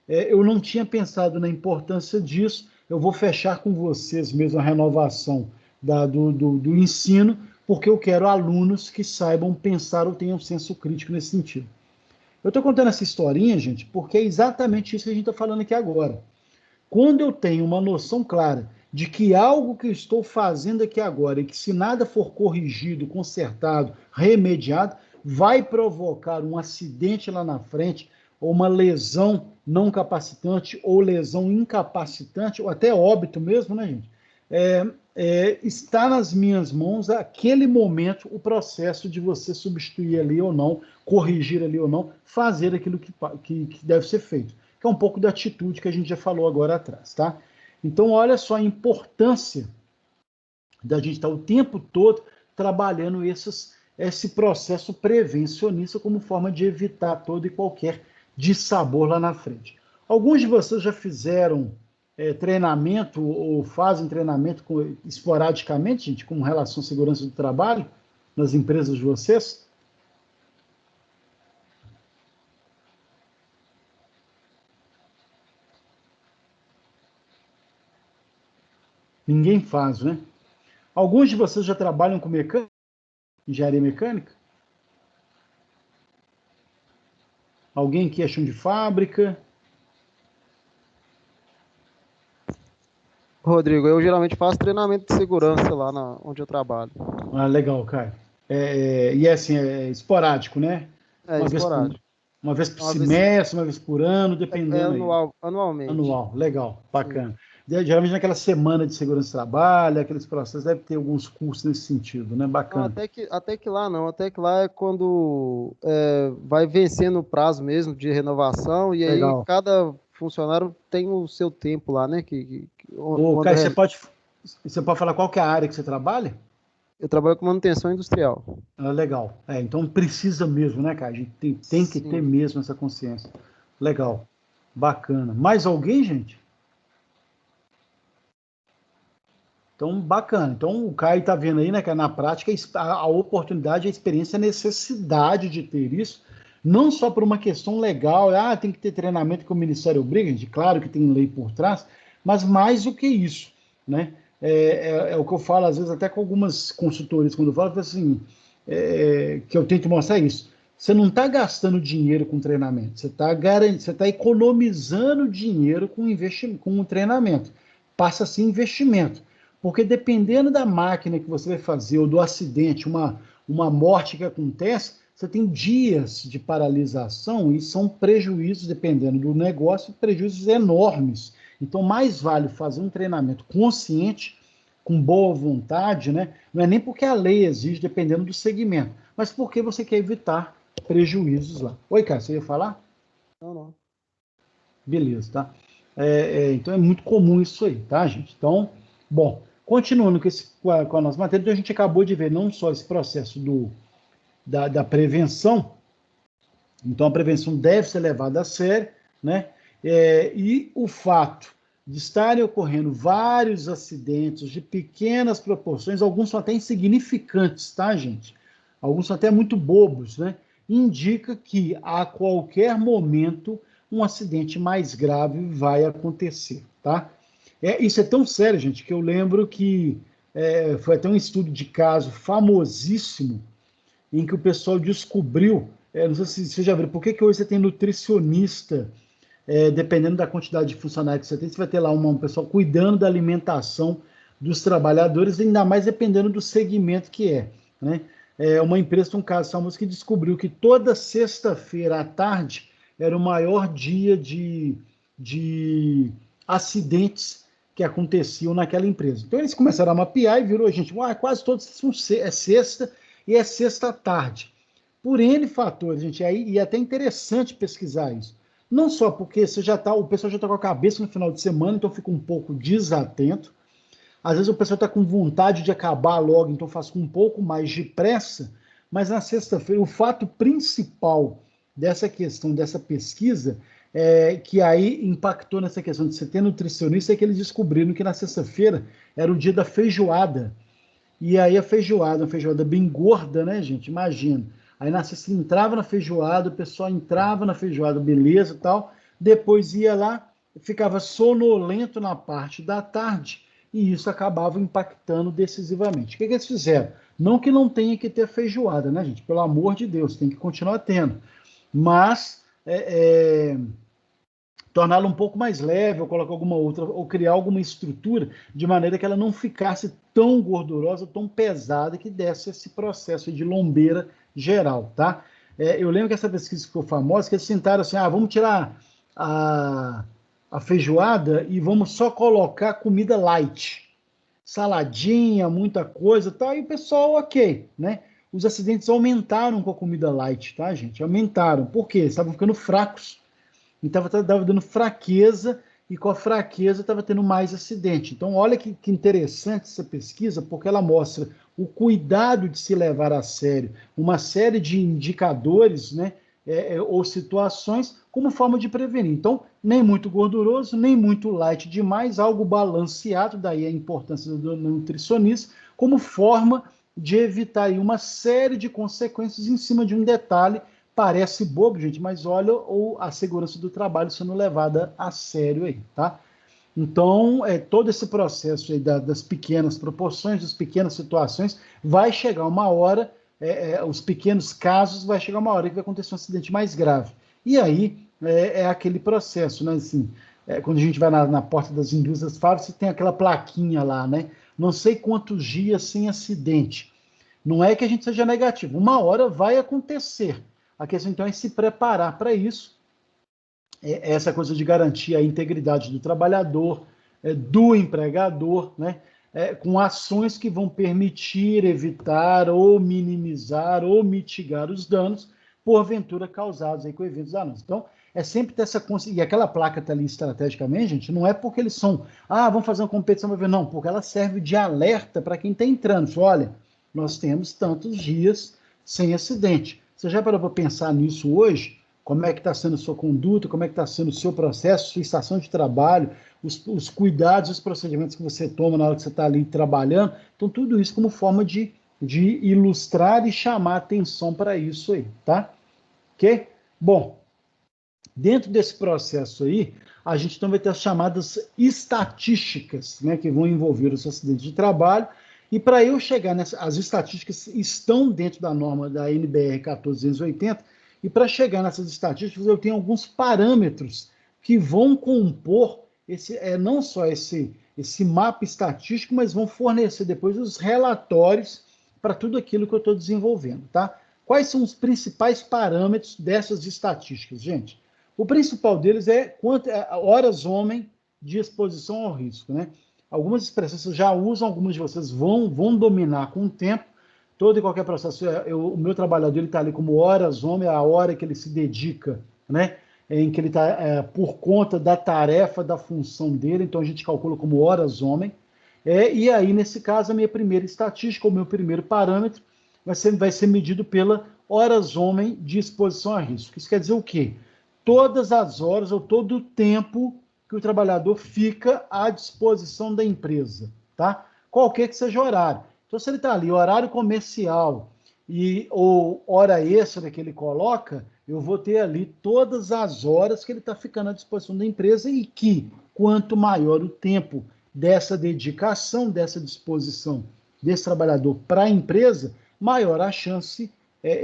eu não tinha pensado na importância disso, eu vou fechar com vocês mesmo a renovação do ensino, porque eu quero alunos que saibam pensar ou tenham senso crítico nesse sentido. Eu estou contando essa historinha, gente, porque é exatamente isso que a gente está falando aqui agora. Quando eu tenho uma noção clara de que algo que eu estou fazendo aqui agora, e que se nada for corrigido, consertado, remediado, vai provocar um acidente lá na frente, ou uma lesão não capacitante, ou lesão incapacitante, ou até óbito mesmo, né, gente? Está nas minhas mãos, aquele momento, o processo de você substituir ali ou não, corrigir ali ou não, fazer aquilo que deve ser feito. Que é um pouco da atitude que a gente já falou agora atrás, tá? Então, olha só a importância da gente estar o tempo todo trabalhando esse processo prevencionista como forma de evitar todo e qualquer dissabor lá na frente. Alguns de vocês já fizeram treinamento ou fazem treinamento esporadicamente, gente, com relação à segurança do trabalho nas empresas de vocês? Ninguém faz, né? Alguns de vocês já trabalham com mecânica, engenharia mecânica? Alguém que é chão de fábrica? Rodrigo, eu geralmente faço treinamento de segurança lá onde eu trabalho. Ah, legal, cara. E assim, é esporádico, né? É Uma vez por, esporádico. uma vez por Uma vez, semestre, uma vez por ano, dependendo aí. anualmente. Anual, legal, Sim. bacana. Geralmente naquela semana de segurança do trabalho, aqueles processos, deve ter alguns cursos nesse sentido, né? Não, Bacana. até que lá não, até que lá é quando vai vencendo o prazo mesmo de renovação, e aí Legal. cada funcionário tem o seu tempo lá, né? Ô, Quando Caio, você pode falar qual que é a área que você trabalha? eu trabalho com manutenção industrial. Ah, legal. Então precisa mesmo, né, cara? A gente tem que ter Sim. mesmo essa consciência. Legal. Bacana. Mais alguém, gente? Então, bacana. Então, o Caio está vendo aí, né, que na prática a oportunidade, a experiência, a necessidade de ter isso, não só por uma questão legal, tem que ter treinamento que o Ministério obriga, gente, claro que tem lei por trás, mas mais do que isso, né? É o que eu falo, às vezes, até com algumas consultorias, quando eu falo assim, que eu tento mostrar isso. Você não está gastando dinheiro com treinamento, você está economizando dinheiro com o treinamento. Passa a ser investimento. Porque dependendo da máquina que você vai fazer, ou do acidente, uma morte que acontece, você tem dias de paralisação e são prejuízos, dependendo do negócio, prejuízos enormes. Então, mais vale fazer um treinamento consciente, com boa vontade, né? Não é nem porque a lei exige, dependendo do segmento, mas porque você quer evitar prejuízos lá. Oi, cara, você ia falar? Não, não. Beleza, tá? Então é muito comum isso aí, tá, gente? Então, bom, continuando com a nossa matéria, então a gente acabou de ver não só esse processo da prevenção, então a prevenção deve ser levada a sério, né? E o fato de estarem ocorrendo vários acidentes de pequenas proporções, alguns são até insignificantes, tá, gente? Alguns são até muito bobos, né? Indica que a qualquer momento um acidente mais grave vai acontecer, tá? Isso é tão sério, gente, que eu lembro que foi até um estudo de caso famosíssimo em que o pessoal descobriu, não sei se você já viu, por que hoje você tem nutricionista, dependendo da quantidade de funcionários que você vai ter lá um pessoal cuidando da alimentação dos trabalhadores, ainda mais dependendo do segmento que é, né? Uma empresa, tem um caso famoso que descobriu que toda sexta-feira à tarde era o maior dia de acidentes que aconteciam naquela empresa. Então eles começaram a mapear e virou, gente, quase todos são sexta e é sexta à tarde. Por N fatores, gente, e é até interessante pesquisar isso. Não só porque o pessoal já está com a cabeça no final de semana, então fica um pouco desatento, Às vezes o pessoal está com vontade de acabar logo, então faz com um pouco mais de pressa, mas na sexta-feira, o fato principal dessa questão, dessa pesquisa, que aí impactou nessa questão de você ter nutricionista, é que eles descobriram que na sexta-feira era o dia da feijoada. E aí a feijoada, uma feijoada bem gorda, né, gente? Imagina. Aí na sexta entrava na feijoada, o pessoal entrava na feijoada, beleza e tal, depois ia lá, ficava sonolento na parte da tarde, e isso acabava impactando decisivamente. O que eles fizeram? Não que não tenha que ter feijoada, né, gente? Pelo amor de Deus, tem que continuar tendo. Mas torná-la um pouco mais leve, ou colocar alguma outra, ou criar alguma estrutura de maneira que ela não ficasse tão gordurosa, tão pesada, que desse esse processo de lombeira geral, tá? Eu lembro que essa pesquisa ficou famosa, que eles sentaram assim, vamos tirar a feijoada e vamos só colocar comida light, saladinha, muita coisa, tá? E o pessoal, ok, né? Os acidentes aumentaram com a comida light, tá, gente? Aumentaram. Por quê? Estavam ficando fracos. Então estava dando fraqueza, e com a fraqueza estava tendo mais acidente. Então, olha que interessante essa pesquisa, porque ela mostra o cuidado de se levar a sério uma série de indicadores, né, ou situações, como forma de prevenir. Então, nem muito gorduroso, nem muito light demais, algo balanceado, daí a importância do nutricionista, como forma de evitar aí uma série de consequências em cima de um detalhe. Parece bobo, gente, mas olha a segurança do trabalho sendo levada a sério aí, tá? Então, todo esse processo aí das pequenas proporções, das pequenas situações, vai chegar uma hora, os pequenos casos, vai chegar uma hora que vai acontecer um acidente mais grave. E aí, aquele processo, né? Assim, quando a gente vai na porta das indústrias, você tem aquela plaquinha lá, né? Não sei quantos dias sem acidente. Não é que a gente seja negativo, uma hora vai acontecer. A questão, então, é se preparar para isso. Essa coisa de garantir a integridade do trabalhador, do empregador, né? Com ações que vão permitir evitar ou minimizar ou mitigar os danos, porventura causados aí com eventos danosos. Então, é sempre ter essa consciência. E aquela placa está ali estrategicamente, gente, não é porque eles são, vamos fazer uma competição, não, porque ela serve de alerta para quem está entrando. Olha, nós temos tantos dias sem acidente. Você já parou para pensar nisso hoje? Como é que está sendo a sua conduta, como é que está sendo o seu processo, sua estação de trabalho, os cuidados, os procedimentos que você toma na hora que você está ali trabalhando. Então, tudo isso como forma de ilustrar e chamar atenção para isso aí, tá? Ok? Bom, dentro desse processo aí, a gente então vai ter as chamadas estatísticas, né, que vão envolver os acidentes de trabalho. E para eu chegar as estatísticas estão dentro da norma da NBR 14280, e para chegar nessas estatísticas, eu tenho alguns parâmetros que vão compor não só esse mapa estatístico, mas vão fornecer depois os relatórios para tudo aquilo que eu estou desenvolvendo, tá? Quais são os principais parâmetros dessas estatísticas, gente? O principal deles é horas homem de exposição ao risco, né? Algumas expressões vocês já usam, algumas de vocês vão dominar com o tempo. Todo e qualquer processo, o meu trabalhador está ali como horas homem, a hora que ele se dedica, né? Em que ele está por conta da tarefa, da função dele, então a gente calcula como horas homem. E aí, nesse caso, a minha primeira estatística, o meu primeiro parâmetro, vai ser medido pela horas homem de exposição a risco. Isso quer dizer o quê? Todas as horas ou todo o tempo que o trabalhador fica à disposição da empresa, tá? Qualquer que seja o horário. Então, se ele está ali, horário comercial ou hora extra que ele coloca, eu vou ter ali todas as horas que ele está ficando à disposição da empresa, e que, quanto maior o tempo dessa dedicação, dessa disposição desse trabalhador para a empresa, maior a chance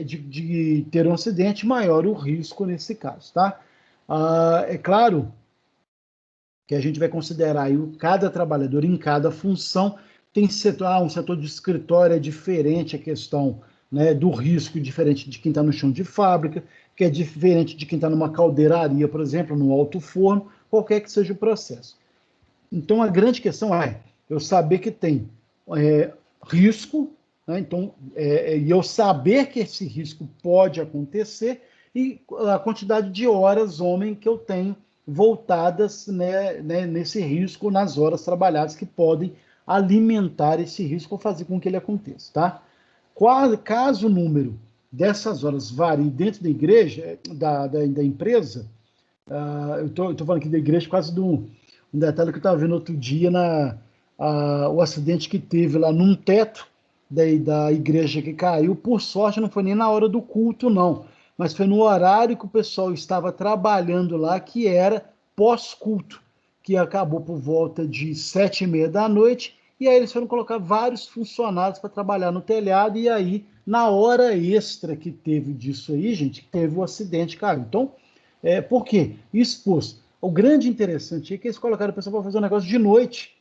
de ter um acidente, maior o risco nesse caso, tá? É claro que a gente vai considerar aí cada trabalhador em cada função. Tem setor, um setor de escritório é diferente a questão, né, do risco, diferente de quem está no chão de fábrica, que é diferente de quem está numa caldeiraria, por exemplo, no alto forno, qualquer que seja o processo. Então, a grande questão é eu saber que tem risco, né, então, e eu saber que esse risco pode acontecer, e a quantidade de horas homem que eu tenho voltadas, né, nesse risco nas horas trabalhadas que podem alimentar esse risco ou fazer com que ele aconteça, tá? Caso o número dessas horas varie dentro da igreja, da empresa, eu tô falando aqui da igreja por causa um detalhe que eu estava vendo outro dia, o acidente que teve lá num teto da igreja que caiu. Por sorte, não foi nem na hora do culto, não, mas foi no horário que o pessoal estava trabalhando lá, que era pós-culto, que acabou por volta de 7h30 da noite, e aí eles foram colocar vários funcionários para trabalhar no telhado, e aí, na hora extra que teve disso aí, gente, teve o acidente, caiu. Então, por quê? Expôs. O grande interessante é que eles colocaram o pessoal para fazer um negócio de noite.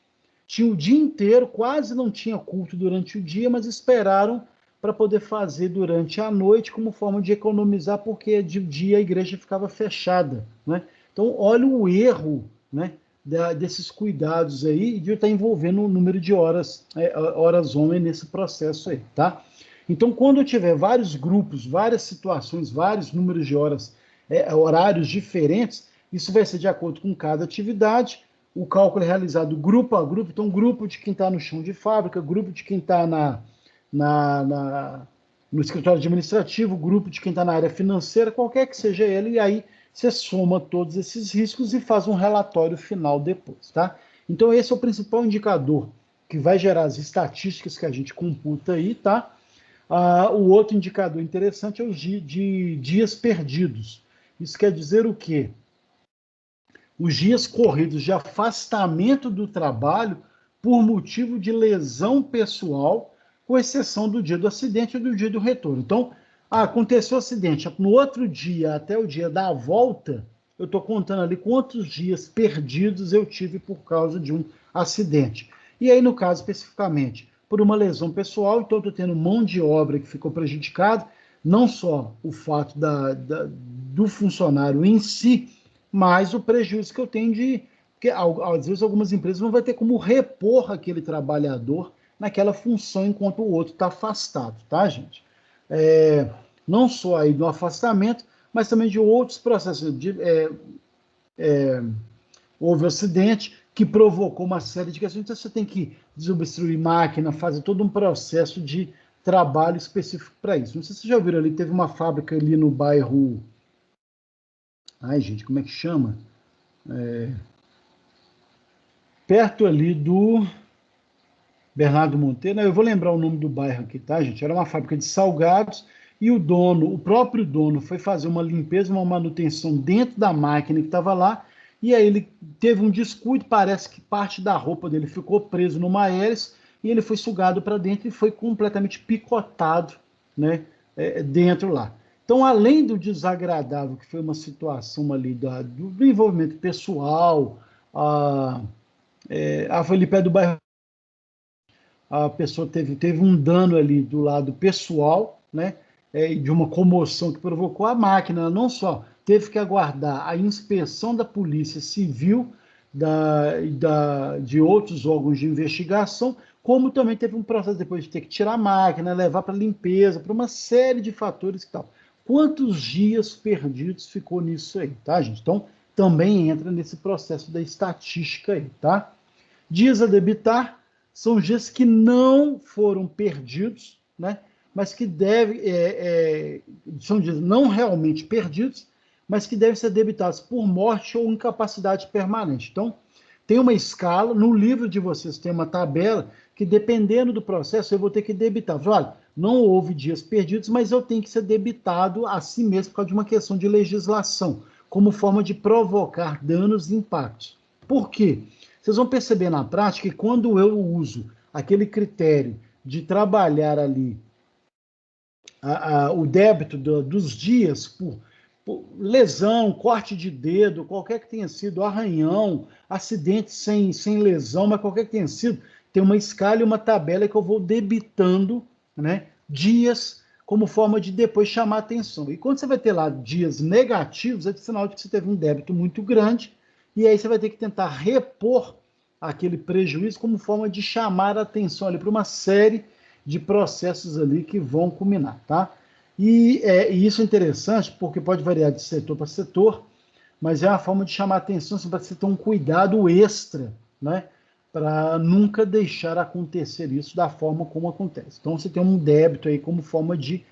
Tinha o dia inteiro, quase não tinha culto durante o dia, mas esperaram para poder fazer durante a noite como forma de economizar, porque de dia a igreja ficava fechada, né? Então, olha o erro, né, desses cuidados aí, de estar envolvendo o número de horas homem nesse processo aí, tá? Então, quando eu tiver vários grupos, várias situações, vários números de horas, horários diferentes, isso vai ser de acordo com cada atividade. O cálculo é realizado grupo a grupo, então grupo de quem está no chão de fábrica, grupo de quem está no escritório administrativo, grupo de quem está na área financeira, qualquer que seja ele, e aí você soma todos esses riscos e faz um relatório final depois, tá? Então esse é o principal indicador que vai gerar as estatísticas que a gente computa aí, tá? O outro indicador interessante é os de dias perdidos. Isso quer dizer o quê? Os dias corridos de afastamento do trabalho por motivo de lesão pessoal, com exceção do dia do acidente e do dia do retorno. Então, aconteceu o acidente, no outro dia, até o dia da volta, eu estou contando ali quantos dias perdidos eu tive por causa de um acidente. E aí, no caso especificamente, por uma lesão pessoal, então estou tendo mão de obra que ficou prejudicada, não só o fato do funcionário em si, mas o prejuízo que eu tenho porque às vezes algumas empresas não vai ter como repor aquele trabalhador naquela função enquanto o outro está afastado, tá, gente? Não só aí do afastamento, mas também de outros processos. Houve um acidente que provocou uma série de questões, então você tem que desobstruir máquina, fazer todo um processo de trabalho específico para isso. Não sei se vocês já viram ali, teve uma fábrica ali no bairro... Ai, gente, como é que chama? Perto ali do Bernardo Monteiro, eu vou lembrar o nome do bairro aqui, tá, gente? Era uma fábrica de salgados e o próprio dono foi fazer uma limpeza, uma manutenção dentro da máquina que estava lá, e aí ele teve um descuido, parece que parte da roupa dele ficou preso numa hélice, e ele foi sugado para dentro e foi completamente picotado, né, dentro lá. Então, além do desagradável, que foi uma situação ali do envolvimento pessoal, foi ali perto do bairro, a pessoa teve um dano ali do lado pessoal, né, de uma comoção que provocou a máquina, ela não só teve que aguardar a inspeção da Polícia Civil, de outros órgãos de investigação, como também teve um processo depois de ter que tirar a máquina, levar para limpeza, para uma série de fatores e tal. Quantos dias perdidos ficou nisso aí, tá, gente? Então, também entra nesse processo da estatística aí, tá? Dias a debitar são dias que não foram perdidos, né? Mas que são dias não realmente perdidos, mas que devem ser debitados por morte ou incapacidade permanente. Então, tem uma escala, no livro de vocês tem uma tabela, que dependendo do processo, eu vou ter que debitar. Olha, não houve dias perdidos, mas eu tenho que ser debitado a si mesmo por causa de uma questão de legislação, como forma de provocar danos e impactos. Por quê? Vocês vão perceber na prática que quando eu uso aquele critério de trabalhar ali o débito dos dias por lesão, corte de dedo, qualquer que tenha sido, arranhão, acidente sem lesão, mas qualquer que tenha sido, tem uma escala e uma tabela que eu vou debitando, né, dias como forma de depois chamar atenção. E quando você vai ter lá dias negativos, é sinal de que você teve um débito muito grande, e aí você vai ter que tentar repor aquele prejuízo como forma de chamar a atenção ali para uma série de processos ali que vão culminar, tá? E isso é interessante porque pode variar de setor para setor, mas é uma forma de chamar a atenção assim, para você ter um cuidado extra, né? para nunca deixar acontecer isso da forma como acontece. Então, você tem um débito aí como forma de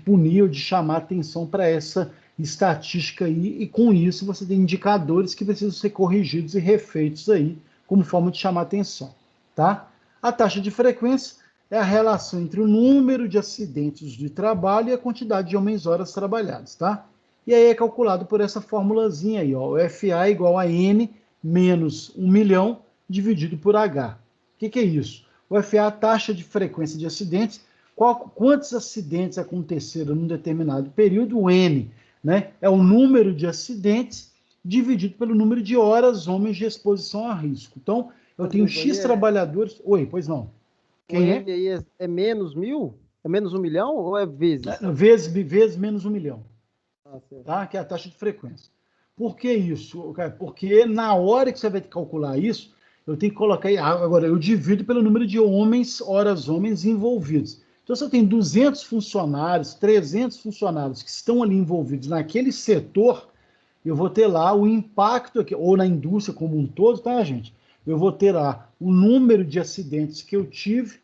punir ou de chamar atenção para essa estatística aí, e com isso você tem indicadores que precisam ser corrigidos e refeitos aí como forma de chamar atenção, tá? A taxa de frequência é a relação entre o número de acidentes de trabalho e a quantidade de homens-horas trabalhadas, tá? E aí é calculado por essa formulazinha aí, ó, o FA igual a N menos 1 milhão dividido por H. O que é isso? O FA é a taxa de frequência de acidentes, quantos acidentes aconteceram num determinado período, o N, né? É o número de acidentes dividido pelo número de horas homens de exposição a risco. Então, eu tenho X trabalhadores... Oi, pois não. O N aí é menos 1.000? É menos 1 milhão ou é vezes? Vezes menos 1 milhão. Tá? Que é a taxa de frequência. Por que isso? Porque na hora que você vai calcular isso, eu tenho que colocar... Agora, eu divido pelo número de horas homens envolvidos. Então, se eu tenho 200 funcionários, 300 funcionários que estão ali envolvidos naquele setor, eu vou ter lá o impacto, aqui, ou na indústria como um todo, tá, gente? Eu vou ter lá o número de acidentes que eu tive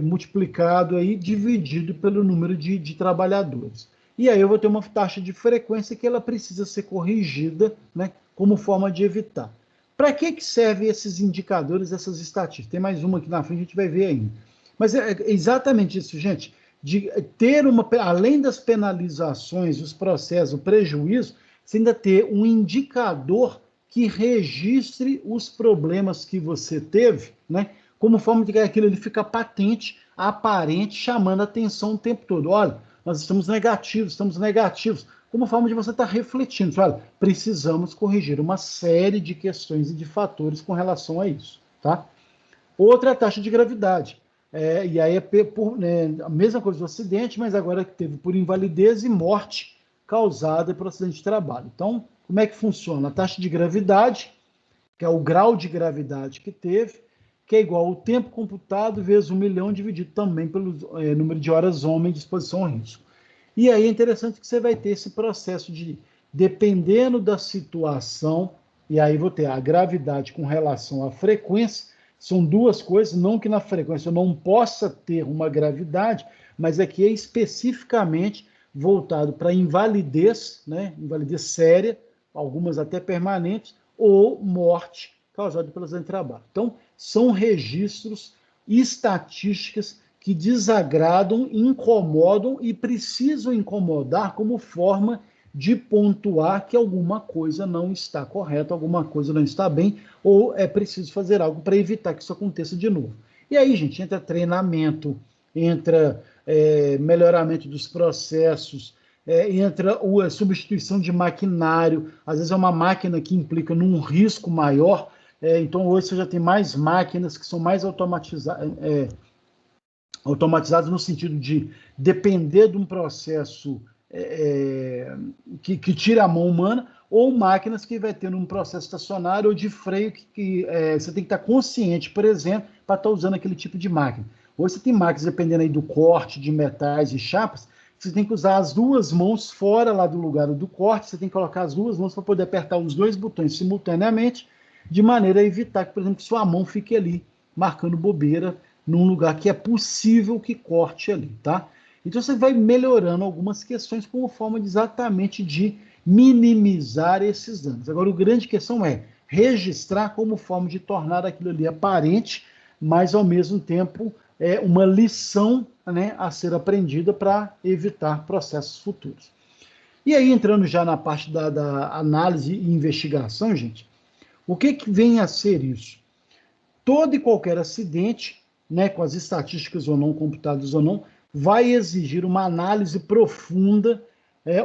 multiplicado aí, dividido pelo número de trabalhadores. E aí eu vou ter uma taxa de frequência que ela precisa ser corrigida, né, como forma de evitar. Para que servem esses indicadores, essas estatísticas? Tem mais uma aqui na frente, a gente vai ver ainda. Mas é exatamente isso, gente, de ter além das penalizações, os processos, o prejuízo, você ainda ter um indicador que registre os problemas que você teve, né? Como forma de que aquilo ali fica patente, aparente, chamando a atenção o tempo todo. Olha, nós estamos negativos. Como forma de você estar refletindo. Olha, precisamos corrigir uma série de questões e de fatores com relação a isso, tá? Outra é a taxa de gravidade. E aí a mesma coisa do acidente, mas agora teve por invalidez e morte causada por acidente de trabalho. Então, como é que funciona? A taxa de gravidade, que é o grau de gravidade que teve, que é igual ao tempo computado vezes 1 milhão dividido também pelo número de horas homem de exposição ao risco. E aí é interessante que você vai ter esse processo de, dependendo da situação, e aí vou ter a gravidade com relação à frequência, são duas coisas, não que na frequência eu não possa ter uma gravidade, mas aqui é especificamente voltado para invalidez, né? Invalidez séria, algumas até permanentes, ou morte causada pelo acidente de trabalho. Então, são registros, estatísticas que desagradam, incomodam e precisam incomodar como forma de pontuar que alguma coisa não está correta, alguma coisa não está bem, ou é preciso fazer algo para evitar que isso aconteça de novo. E aí, gente, entra treinamento, entra melhoramento dos processos, entra a substituição de maquinário, às vezes é uma máquina que implica num risco maior, então hoje você já tem mais máquinas que são mais automatizadas no sentido de depender de um processo que tira a mão humana, ou máquinas que vai ter um processo estacionário ou de freio que você tem que estar consciente, por exemplo, para estar usando aquele tipo de máquina. Hoje você tem máquinas, dependendo aí do corte de metais e chapas, você tem que usar as duas mãos fora lá do lugar do corte, você tem que colocar as duas mãos para poder apertar os dois botões simultaneamente, de maneira a evitar que, por exemplo, que sua mão fique ali marcando bobeira num lugar que é possível que corte ali, tá? Então você vai melhorando algumas questões como forma exatamente de minimizar esses danos. Agora, a grande questão é registrar como forma de tornar aquilo ali aparente, mas ao mesmo tempo uma lição, né, a ser aprendida para evitar processos futuros. E aí, entrando já na parte da análise e investigação, gente, o que vem a ser isso? Todo e qualquer acidente, né, com as estatísticas ou não, computadas ou não, vai exigir uma análise profunda,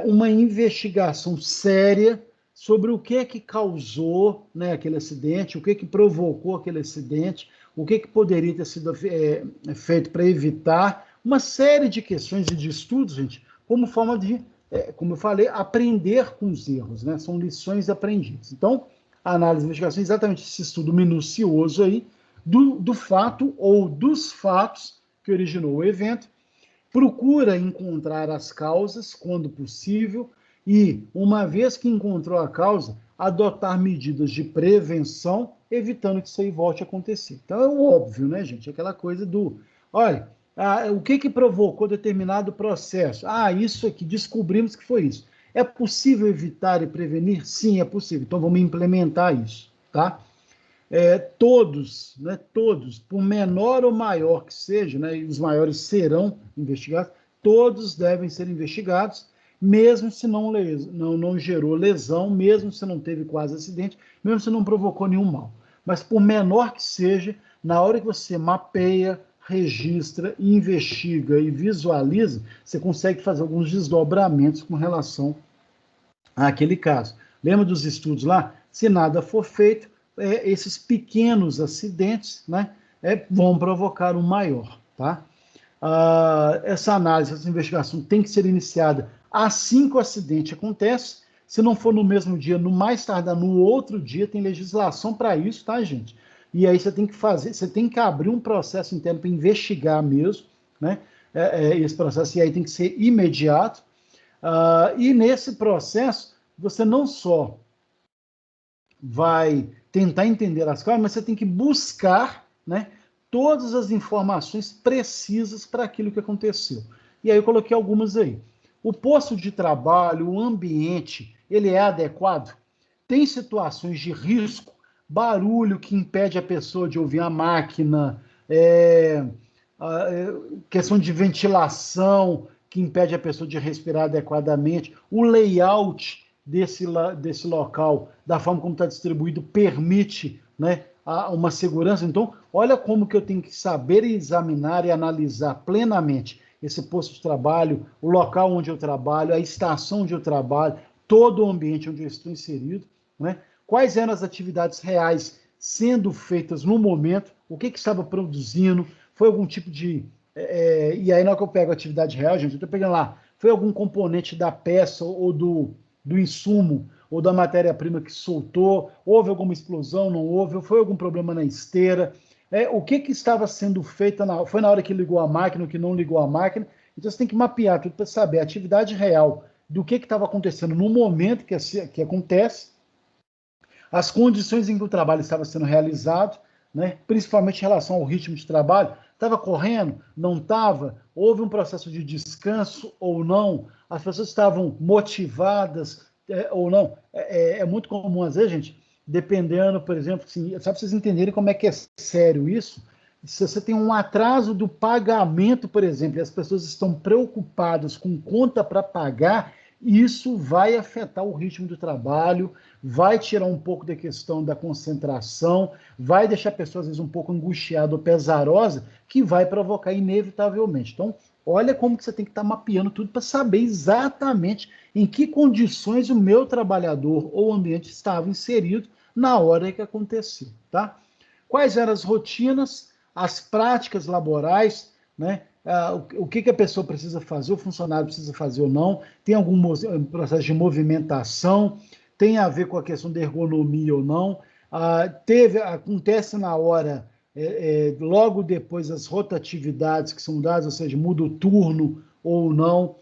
uma investigação séria sobre o que causou, né, aquele acidente, o que provocou aquele acidente, o que poderia ter sido feito para evitar, uma série de questões e de estudos, gente, como forma de, como eu falei, aprender com os erros, né? São lições aprendidas. Então, a análise e investigação é exatamente esse estudo minucioso aí do fato ou dos fatos que originou o evento, procura encontrar as causas, quando possível, E, uma vez que encontrou a causa, adotar medidas de prevenção, evitando que isso aí volte a acontecer. Então é o óbvio, né, gente? Aquela coisa do, olha, o que provocou determinado processo? Isso aqui, descobrimos que foi isso. É possível evitar e prevenir? Sim, é possível. Então vamos implementar isso, tá? Todos, por menor ou maior que seja, né, e os maiores serão investigados, todos devem ser investigados, mesmo se não gerou lesão, mesmo se não teve quase acidente, mesmo se não provocou nenhum mal. Mas por menor que seja, na hora que você mapeia, registra, investiga e visualiza, você consegue fazer alguns desdobramentos com relação àquele caso. Lembra dos estudos lá? Se nada for feito, esses pequenos acidentes, né, vão provocar um maior, tá? Essa análise, essa investigação tem que ser iniciada assim que o acidente acontece. Se não for no mesmo dia, no mais tardar no outro dia, tem legislação para isso, tá, gente? E aí você tem que fazer, você tem que abrir um processo interno para investigar mesmo, né? Esse processo, e aí tem que ser imediato. E nesse processo, você não só vai tentar entender as causas, mas você tem que buscar, né, todas as informações precisas para aquilo que aconteceu. E aí eu coloquei algumas aí. O posto de trabalho, o ambiente, ele é adequado? Tem situações de risco, barulho que impede a pessoa de ouvir a máquina, questão de ventilação que impede a pessoa de respirar adequadamente, o layout desse local, da forma como está distribuído, permite, né, uma segurança. Então, olha como que eu tenho que saber examinar e analisar plenamente esse posto de trabalho, o local onde eu trabalho, a estação onde eu trabalho, todo o ambiente onde eu estou inserido, né? Quais eram as atividades reais sendo feitas no momento, o que estava produzindo, foi algum tipo de... e aí, na hora que eu pego a atividade real, gente, eu estou pegando lá, foi algum componente da peça ou do insumo ou da matéria-prima que soltou, houve alguma explosão, não houve, foi algum problema na esteira, o que estava sendo feito, foi na hora que ligou a máquina, ou que não ligou a máquina. Então você tem que mapear tudo para saber a atividade real do que estava acontecendo no momento que acontece, as condições em que o trabalho estava sendo realizado, né, principalmente em relação ao ritmo de trabalho. Estava correndo? Não estava? Houve um processo de descanso ou não? As pessoas estavam motivadas ou não? É muito comum, às vezes, gente, dependendo, por exemplo, assim, só para vocês entenderem como é que é sério isso, se você tem um atraso do pagamento, por exemplo, e as pessoas estão preocupadas com conta para pagar, isso vai afetar o ritmo do trabalho, vai tirar um pouco da questão da concentração, vai deixar a pessoa, às vezes, um pouco angustiada ou pesarosa, que vai provocar inevitavelmente. Então, olha como que você tem que estar mapeando tudo para saber exatamente em que condições o meu trabalhador ou ambiente estava inserido na hora que aconteceu, tá? Quais eram as rotinas, as práticas laborais, né? O que a pessoa precisa fazer, o funcionário precisa fazer ou não, tem algum processo de movimentação, tem a ver com a questão da ergonomia ou não, acontece na hora, logo depois as rotatividades que são dadas, ou seja, muda o turno ou não,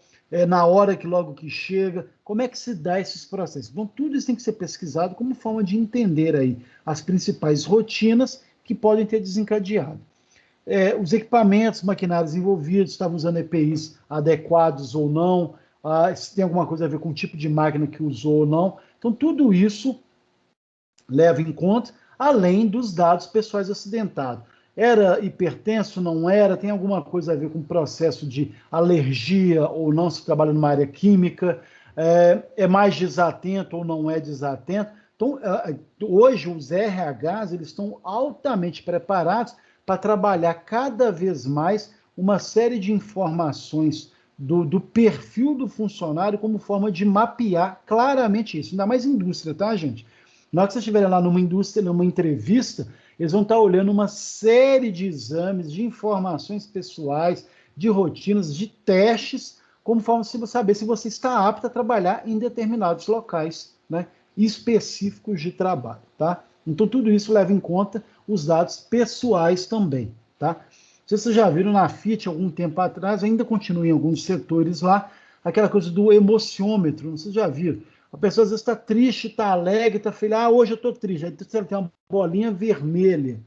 na hora que logo que chega, como é que se dá esses processos? Então, tudo isso tem que ser pesquisado como forma de entender aí as principais rotinas que podem ter desencadeado. Os equipamentos, maquinários envolvidos, estavam usando EPIs adequados ou não, se tem alguma coisa a ver com o tipo de máquina que usou ou não. Então, tudo isso leva em conta, além dos dados pessoais acidentados. Era hipertenso, não era? Tem alguma coisa a ver com o processo de alergia ou não, se trabalha numa área química? É mais desatento ou não é desatento? Então, hoje, os RHs eles estão altamente preparados para trabalhar cada vez mais uma série de informações do perfil do funcionário como forma de mapear claramente isso. Ainda mais indústria, tá, gente? Na hora que vocês estiverem lá numa indústria, numa entrevista, eles vão estar olhando uma série de exames, de informações pessoais, de rotinas, de testes, como forma de saber se você está apto a trabalhar em determinados locais, né, específicos de trabalho, tá? Então, tudo isso leva em conta os dados pessoais também, tá? Vocês já viram na Fiat, algum tempo atrás, ainda continua em alguns setores lá, aquela coisa do emociômetro, não sei se já viram. A pessoa às vezes está triste, está alegre, está feliz. Ah, hoje eu estou triste. Aí você tem uma bolinha vermelha.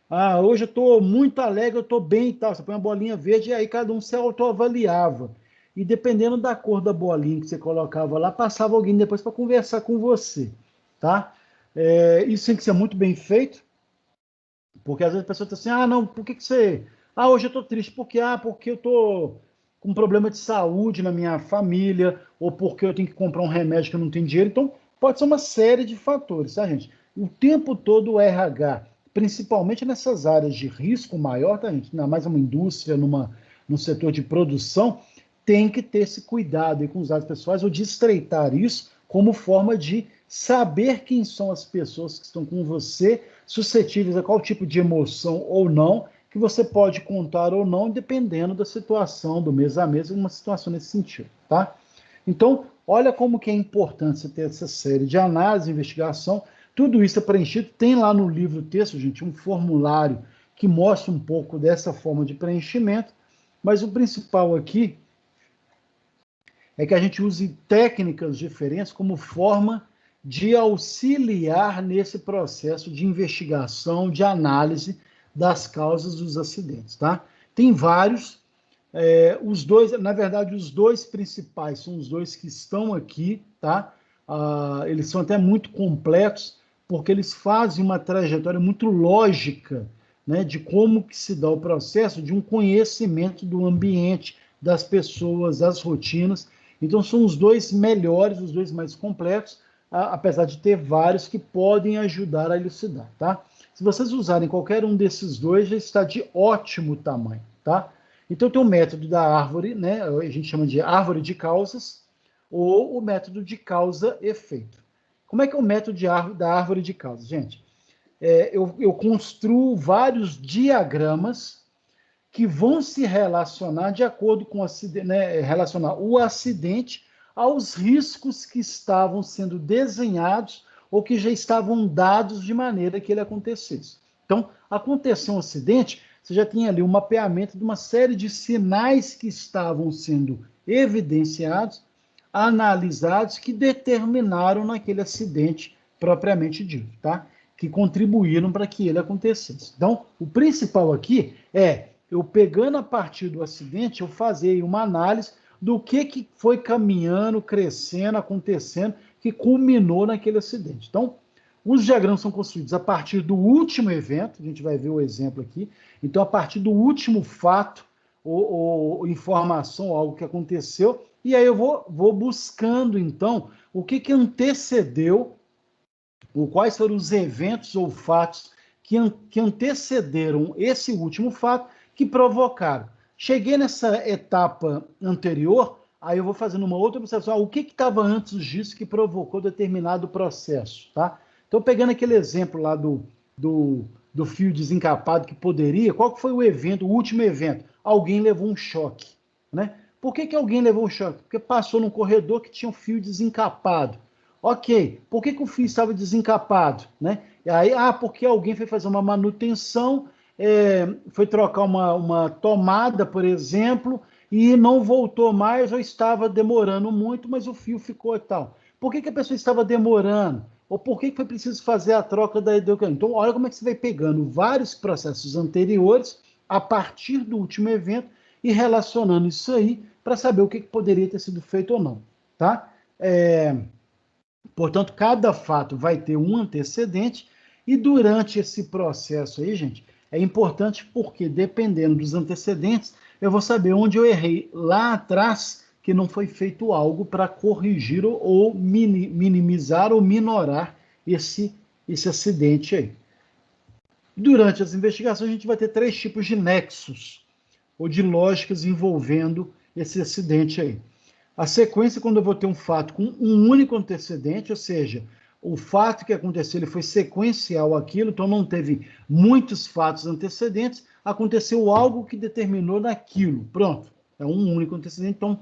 Ah, hoje eu estou muito alegre, eu estou bem e tal. Você põe uma bolinha verde e aí cada um se autoavaliava. E dependendo da cor da bolinha que você colocava lá, passava alguém depois para conversar com você, tá? Isso tem que ser muito bem feito, porque às vezes a pessoa está assim, ah, não, por que você... Ah, hoje eu estou triste, por quê? Ah, porque eu estou com um problema de saúde na minha família, ou porque eu tenho que comprar um remédio que eu não tenho dinheiro. Então, pode ser uma série de fatores, tá, gente? O tempo todo o RH, principalmente nessas áreas de risco maior, tá, gente? Ainda mais uma indústria, num setor de produção, tem que ter esse cuidado aí com os dados pessoais, ou de estreitar isso como forma de saber quem são as pessoas que estão com você, suscetíveis a qual tipo de emoção ou não, que você pode contar ou não, dependendo da situação, do mês a mês, uma situação nesse sentido, tá? Então, olha como que é importante você ter essa série de análise, investigação, tudo isso é preenchido, tem lá no livro texto, gente, um formulário que mostra um pouco dessa forma de preenchimento, mas o principal aqui é que a gente use técnicas diferentes como forma de auxiliar nesse processo de investigação, de análise das causas dos acidentes, tá? Tem vários, os dois, na verdade, os dois principais são os dois que estão aqui, tá? Eles são até muito complexos, porque eles fazem uma trajetória muito lógica, né, de como que se dá o processo de um conhecimento do ambiente, das pessoas, das rotinas. Então, são os dois melhores, os dois mais completos, apesar de ter vários que podem ajudar a elucidar, tá? Se vocês usarem qualquer um desses dois, já está de ótimo tamanho, tá? Então, tem o método da árvore, né? A gente chama de árvore de causas, ou o método de causa-efeito. Como é que é o método da árvore de causas, gente? Eu construo vários diagramas que vão se relacionar de acordo com o acidente, né, relacionar o acidente aos riscos que estavam sendo desenhados ou que já estavam dados de maneira que ele acontecesse. Então, aconteceu um acidente, você já tinha ali um mapeamento de uma série de sinais que estavam sendo evidenciados, analisados, que determinaram naquele acidente propriamente dito, tá? Que contribuíram para que ele acontecesse. Então, o principal aqui é eu pegando a partir do acidente, eu fazer uma análise do que foi caminhando, crescendo, acontecendo, que culminou naquele acidente. Então, os diagramas são construídos a partir do último evento, a gente vai ver o exemplo aqui. Então, a partir do último fato, ou informação, algo que aconteceu, e aí eu vou buscando, então, o que antecedeu, ou quais foram os eventos ou fatos que antecederam esse último fato, que provocaram. Cheguei nessa etapa anterior, aí eu vou fazendo uma outra observação. O que estava antes disso que provocou determinado processo, tá? Então, pegando aquele exemplo lá do fio desencapado que poderia, qual que foi o evento, o último evento? Alguém levou um choque, né? Por que alguém levou um choque? Porque passou num corredor que tinha um fio desencapado. Ok, por que o fio estava desencapado, né? E aí, porque alguém foi fazer uma manutenção, foi trocar uma tomada, por exemplo, e não voltou mais, ou estava demorando muito, mas o fio ficou e tal. Por que a pessoa estava demorando? Ou por que foi preciso fazer a troca da educação? Então, olha como é que você vai pegando vários processos anteriores a partir do último evento e relacionando isso aí para saber o que poderia ter sido feito ou não, tá? Portanto, cada fato vai ter um antecedente e durante esse processo aí, gente, é importante porque, dependendo dos antecedentes, eu vou saber onde eu errei lá atrás, que não foi feito algo para corrigir ou minimizar ou minorar esse acidente aí. Durante as investigações, a gente vai ter 3 tipos de nexos, ou de lógicas envolvendo esse acidente aí. A sequência, quando eu vou ter um fato com um único antecedente, ou seja, o fato que aconteceu ele foi sequencial àquilo, então não teve muitos fatos antecedentes, aconteceu algo que determinou naquilo. Pronto, é um único antecedente, então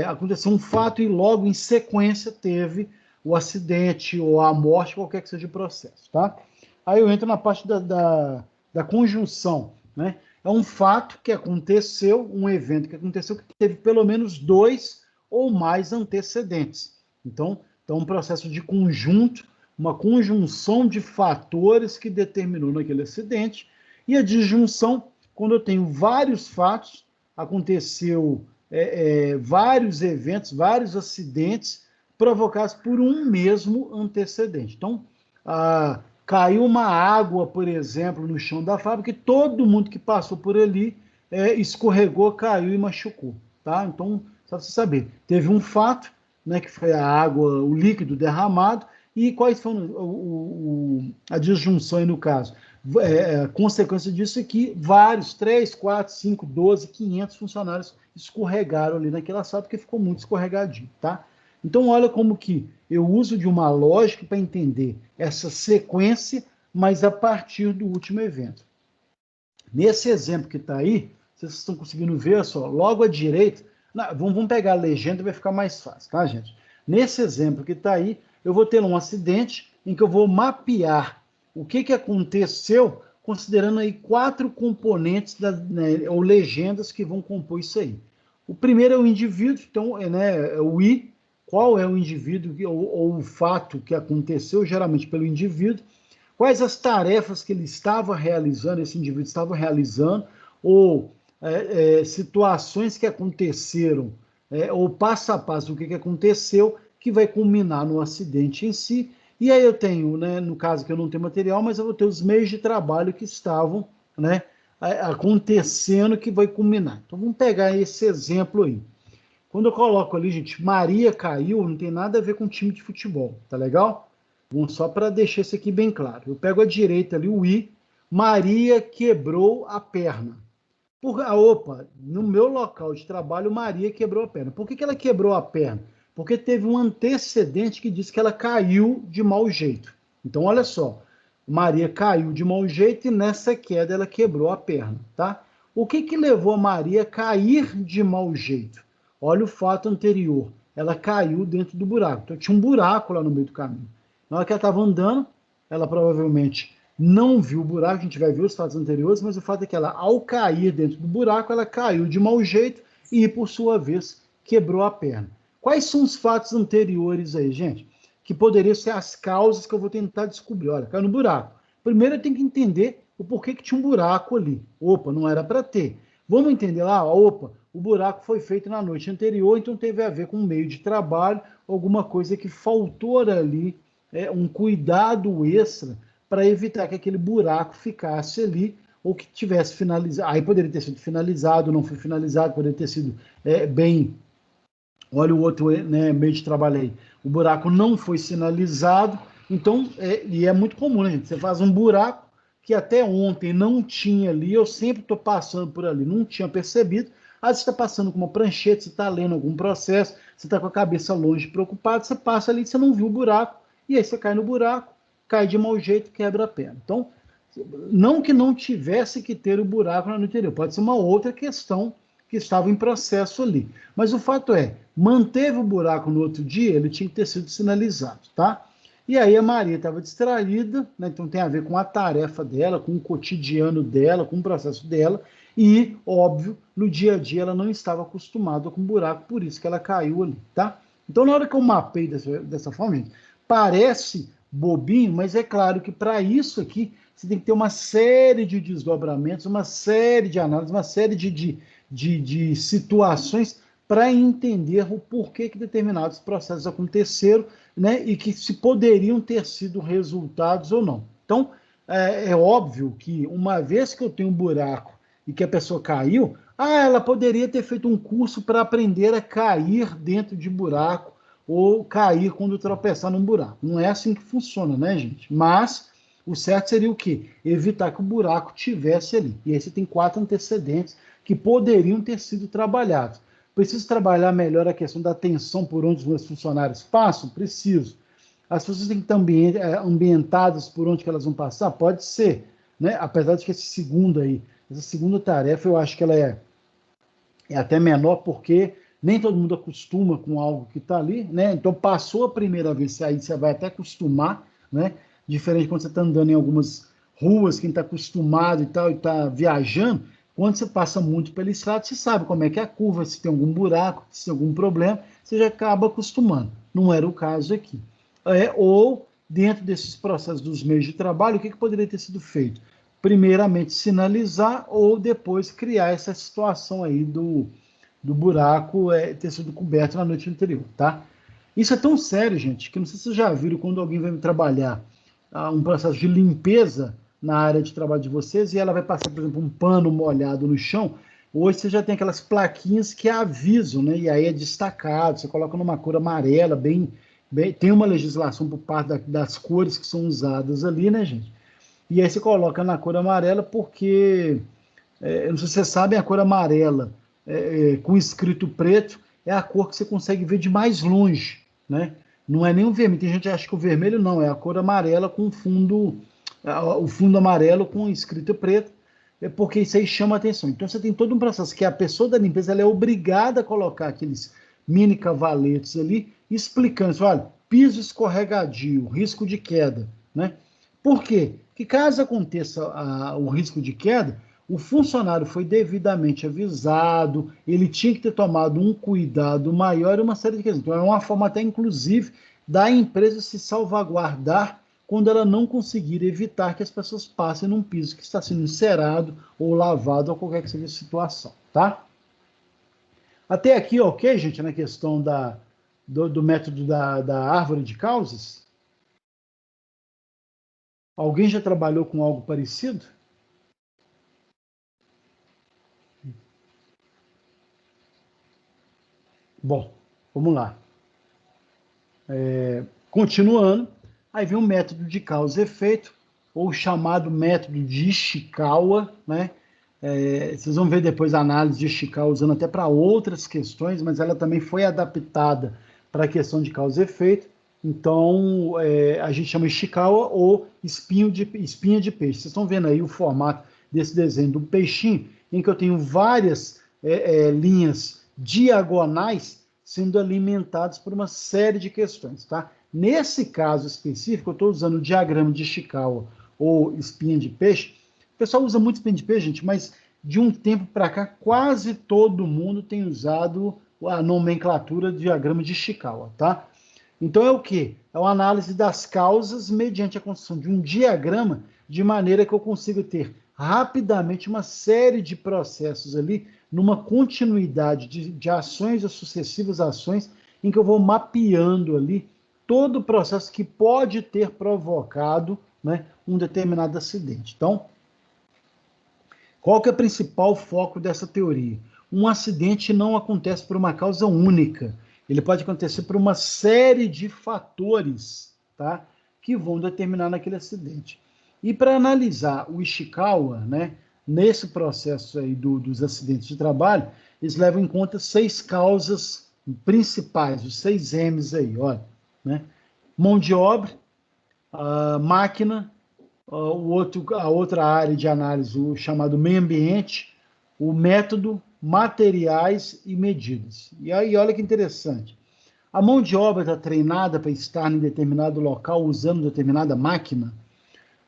aconteceu um fato e logo em sequência teve o acidente ou a morte, qualquer que seja o processo, tá? Aí eu entro na parte da conjunção, né? É um fato que aconteceu, um evento que aconteceu, que teve pelo menos 2 ou mais antecedentes. Então, um processo de conjunto, uma conjunção de fatores que determinou naquele acidente, e a disjunção, quando eu tenho vários fatos, aconteceu vários eventos, vários acidentes provocados por um mesmo antecedente. Então, caiu uma água, por exemplo, no chão da fábrica, e todo mundo que passou por ali escorregou, caiu e machucou. Tá? Então, só para você saber, teve um fato, né, que foi a água, o líquido derramado, e quais foram a disjunção aí no caso? A consequência disso é que vários, 3, 4, 5, 12, 500 funcionários escorregaram ali naquela sala, porque ficou muito escorregadinho, tá? Então, olha como que eu uso de uma lógica para entender essa sequência, mas a partir do último evento. Nesse exemplo que está aí, vocês estão conseguindo ver, só, logo à direita, vamos pegar a legenda, vai ficar mais fácil, tá, gente? Nesse exemplo que está aí, eu vou ter um acidente em que eu vou mapear o que aconteceu, considerando aí 4 componentes ou legendas que vão compor isso aí. O primeiro é o indivíduo, então, o I, qual é o indivíduo ou o fato que aconteceu, geralmente pelo indivíduo, quais as tarefas que ele estava realizando, esse indivíduo estava realizando, ou situações que aconteceram, ou passo a passo do que aconteceu, que vai culminar no acidente em si. E aí eu tenho, né, no caso que eu não tenho material, mas eu vou ter os meios de trabalho que estavam, né, acontecendo, que vai culminar. Então vamos pegar esse exemplo aí. Quando eu coloco ali, gente, Maria caiu, não tem nada a ver com time de futebol, tá legal? Bom, só para deixar isso aqui bem claro. Eu pego a direita ali, o I, Maria quebrou a perna. Opa, no meu local de trabalho, Maria quebrou a perna. Por que ela quebrou a perna? Porque teve um antecedente que disse que ela caiu de mau jeito. Então, olha só, Maria caiu de mau jeito e nessa queda ela quebrou a perna, tá? O que levou a Maria a cair de mau jeito? Olha o fato anterior, ela caiu dentro do buraco. Então, tinha um buraco lá no meio do caminho. Na hora que ela estava andando, ela provavelmente não viu o buraco, a gente vai ver os fatos anteriores, mas o fato é que ela, ao cair dentro do buraco, ela caiu de mau jeito e, por sua vez, quebrou a perna. Quais são os fatos anteriores aí, gente? Que poderiam ser as causas que eu vou tentar descobrir. Olha, caiu no buraco. Primeiro eu tenho que entender o porquê que tinha um buraco ali. Opa, não era para ter. Vamos entender lá, opa, o buraco foi feito na noite anterior, então teve a ver com um meio de trabalho, alguma coisa que faltou ali, um cuidado extra para evitar que aquele buraco ficasse ali ou que tivesse finalizado. Aí poderia ter sido finalizado, não foi finalizado, poderia ter sido bem. Olha o outro, né, meio de trabalho aí. O buraco não foi sinalizado, então, e é muito comum, né, gente? Você faz um buraco que até ontem não tinha ali, eu sempre estou passando por ali, não tinha percebido. Às vezes você está passando com uma prancheta, você está lendo algum processo, você está com a cabeça longe, preocupado, você passa ali, você não viu o buraco, e aí você cai no buraco, cai de mau jeito, quebra a perna. Então, não que não tivesse que ter o buraco no interior, pode ser uma outra questão que estava em processo ali. Mas o fato é, manteve o buraco no outro dia, ele tinha que ter sido sinalizado, tá? E aí a Maria estava distraída, né? Então tem a ver com a tarefa dela, com o cotidiano dela, com o processo dela, e, óbvio, no dia a dia ela não estava acostumada com buraco, por isso que ela caiu ali, tá? Então, na hora que eu mapei dessa forma, gente, parece bobinho, mas é claro que para isso aqui você tem que ter uma série de desdobramentos, uma série de análises, uma série de situações para entender o porquê que determinados processos aconteceram, né, e que se poderiam ter sido resultados ou não. Então, é óbvio que uma vez que eu tenho um buraco e que a pessoa caiu, ela poderia ter feito um curso para aprender a cair dentro de buraco ou cair quando tropeçar num buraco. Não é assim que funciona, né, gente? Mas o certo seria o quê? Evitar que o buraco tivesse ali. E aí você tem 4 antecedentes que poderiam ter sido trabalhados. Preciso trabalhar melhor a questão da tensão por onde os meus funcionários passam? Preciso. As pessoas têm que estar ambientadas por onde que elas vão passar? Pode ser, né? Apesar de que essa segunda tarefa, eu acho que ela é até menor, porque nem todo mundo acostuma com algo que está ali, né? Então, passou a primeira vez, aí você vai até acostumar, né? Diferente quando você está andando em algumas ruas, quem está acostumado e tal, e está viajando, quando você passa muito pela estrada, você sabe como é que é a curva, se tem algum buraco, se tem algum problema, você já acaba acostumando. Não era o caso aqui. Ou, dentro desses processos dos meios de trabalho, o que poderia ter sido feito? Primeiramente, sinalizar ou depois criar essa situação aí do buraco ter sido coberto na noite anterior, tá? Isso é tão sério, gente, que não sei se vocês já viram quando alguém vai trabalhar um processo de limpeza na área de trabalho de vocês e ela vai passar, por exemplo, um pano molhado no chão. Hoje você já tem aquelas plaquinhas que avisam, né? E aí é destacado, você coloca numa cor amarela, tem uma legislação por parte das cores que são usadas ali, né, gente? E aí você coloca na cor amarela porque, não sei se vocês sabem, a cor amarela com escrito preto é a cor que você consegue ver de mais longe, né? Não é nem o vermelho. Tem gente que acha que o vermelho não, é a cor amarela com o fundo amarelo com escrita preta, porque isso aí chama atenção. Então você tem todo um processo que a pessoa da limpeza ela é obrigada a colocar aqueles mini cavaletes ali, explicando assim, olha, piso escorregadio, risco de queda, né? Por quê? Porque caso aconteça o risco de queda, o funcionário foi devidamente avisado, ele tinha que ter tomado um cuidado maior e uma série de questões. Então, é uma forma até, inclusive, da empresa se salvaguardar quando ela não conseguir evitar que as pessoas passem num piso que está sendo encerado ou lavado ou qualquer que seja a situação, tá? Até aqui, ok, gente, na questão do método da árvore de causas? Alguém já trabalhou com algo parecido? Bom, vamos lá. Continuando, aí vem o método de causa e efeito, ou chamado método de Ishikawa, né? Vocês vão ver depois a análise de Ishikawa usando até para outras questões, mas ela também foi adaptada para a questão de causa e efeito. Então, a gente chama Ishikawa ou espinha de peixe. Vocês estão vendo aí o formato desse desenho do peixinho, em que eu tenho várias linhas diagonais sendo alimentados por uma série de questões, tá? Nesse caso específico, eu estou usando o diagrama de Ishikawa ou espinha de peixe. O pessoal usa muito espinha de peixe, gente, mas de um tempo para cá, quase todo mundo tem usado a nomenclatura do diagrama de Ishikawa, tá? Então é o quê? É uma análise das causas mediante a construção de um diagrama, de maneira que eu consiga ter rapidamente uma série de processos ali, numa continuidade de ações ou sucessivas ações, em que eu vou mapeando ali todo o processo que pode ter provocado, né, um determinado acidente. Então, qual que é o principal foco dessa teoria? Um acidente não acontece por uma causa única. Ele pode acontecer por uma série de fatores, tá, que vão determinar naquele acidente. E para analisar o Ishikawa, né, nesse processo aí dos acidentes de trabalho, eles levam em conta 6 causas principais, os 6 M's aí, olha, né? Mão de obra, máquina, a outra área de análise, o chamado meio ambiente, o método, materiais e medidas. E aí, olha que interessante. A mão de obra está treinada para estar em determinado local usando determinada máquina?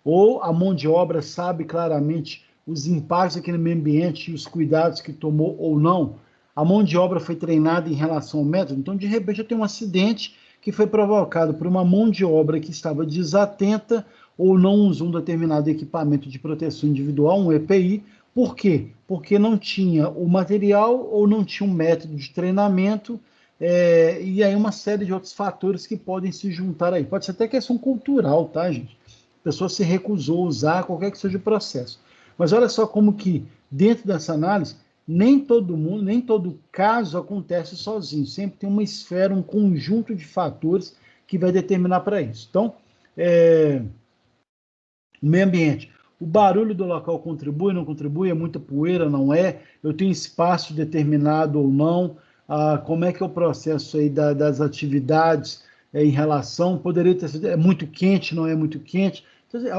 Ou a mão de obra sabe claramente os impactos aqui no meio ambiente e os cuidados que tomou ou não? A mão de obra foi treinada em relação ao método? Então, de repente, eu tenho um acidente que foi provocado por uma mão de obra que estava desatenta ou não usou um determinado equipamento de proteção individual, um EPI. Por quê? Porque não tinha o material ou não tinha um método de treinamento, e aí uma série de outros fatores que podem se juntar aí. Pode ser até questão cultural, tá, gente? A pessoa se recusou a usar qualquer que seja o processo. Mas olha só como que, dentro dessa análise, nem todo mundo, nem todo caso acontece sozinho. Sempre tem uma esfera, um conjunto de fatores que vai determinar para isso. Então, o meio ambiente. O barulho do local contribui, não contribui? É muita poeira, não é? Eu tenho espaço determinado ou não? Como é que é o processo aí das atividades em relação? Poderia ter sido, é muito quente, não é muito quente?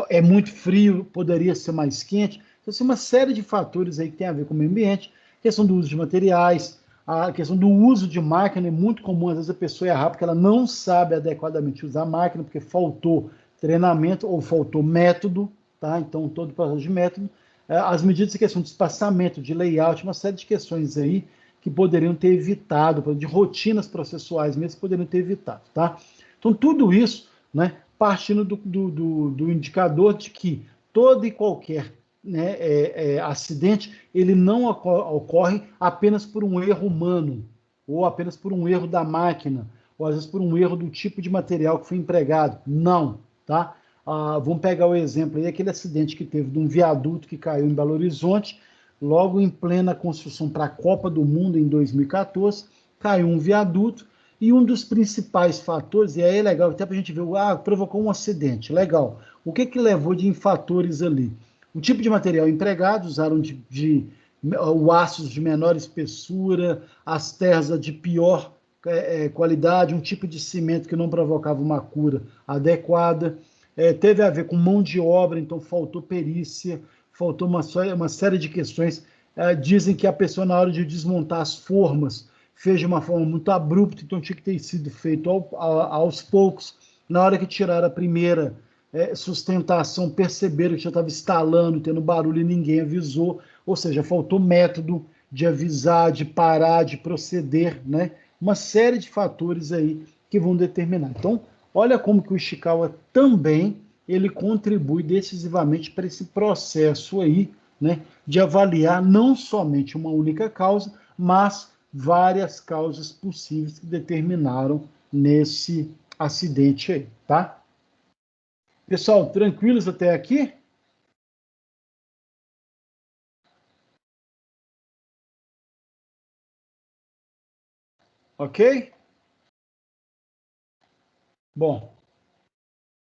É muito frio, poderia ser mais quente? Então, assim, uma série de fatores aí que tem a ver com o meio ambiente, questão do uso de materiais, a questão do uso de máquina é muito comum, às vezes a pessoa erra porque ela não sabe adequadamente usar a máquina, porque faltou treinamento ou faltou método, tá? Então, todo o processo de método. As medidas de questão de espaçamento, de layout, uma série de questões aí que poderiam ter evitado, de rotinas processuais mesmo, que poderiam ter evitado, tá? Então, tudo isso, né, partindo do indicador de que todo e qualquer, né, acidente, ele não ocorre apenas por um erro humano, ou apenas por um erro da máquina, ou às vezes por um erro do tipo de material que foi empregado. Não, tá? Vamos pegar o exemplo aí, aquele acidente que teve de um viaduto que caiu em Belo Horizonte, logo em plena construção para a Copa do Mundo em 2014, caiu um viaduto, e um dos principais fatores, e aí é legal, até para a gente ver, provocou um acidente, legal. O que levou de fatores ali? O tipo de material empregado, usaram o aços de menor espessura, as terras de pior qualidade, um tipo de cimento que não provocava uma cura adequada, teve a ver com mão de obra, então faltou perícia, faltou uma série de questões. Dizem que a pessoa, na hora de desmontar as formas, fez de uma forma muito abrupta, então tinha que ter sido feito aos poucos. Na hora que tiraram a primeira sustentação, perceberam que já estava instalando, tendo barulho e ninguém avisou, ou seja, faltou método de avisar, de parar, de proceder, né? Uma série de fatores aí que vão determinar. Então, olha como que o Ishikawa também ele contribui decisivamente para esse processo aí, né, de avaliar não somente uma única causa, mas várias causas possíveis que determinaram nesse acidente aí, tá? Pessoal, tranquilos até aqui? Ok? Bom,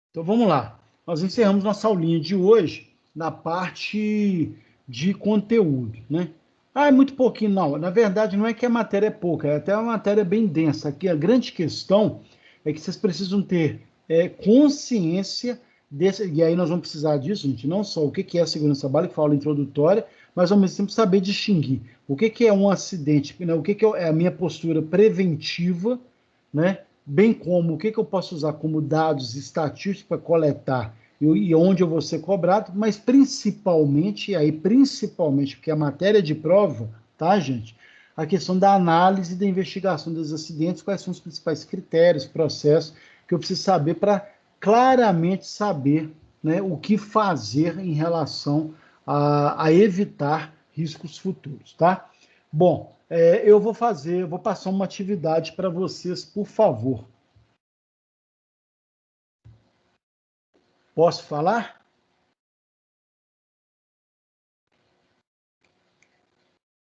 então vamos lá. Nós encerramos nossa aulinha de hoje na parte de conteúdo, né? É muito pouquinho, não. Na verdade, não é que a matéria é pouca, é até uma matéria bem densa. Aqui a grande questão é que vocês precisam ter consciência desse, e aí nós vamos precisar disso, gente, não só o que é a segurança trabalho, que fala introdutória, mas ao mesmo tempo saber distinguir o que é um acidente, né? O que é a minha postura preventiva, né? Bem como o que eu posso usar como dados estatísticos para coletar e onde eu vou ser cobrado, mas principalmente, e aí principalmente, porque a matéria de prova, tá, gente? A questão da análise e da investigação dos acidentes, quais são os principais critérios, processos que eu preciso saber para claramente saber, né, o que fazer em relação a evitar riscos futuros, tá? Bom, eu vou passar uma atividade para vocês, por favor. Posso falar?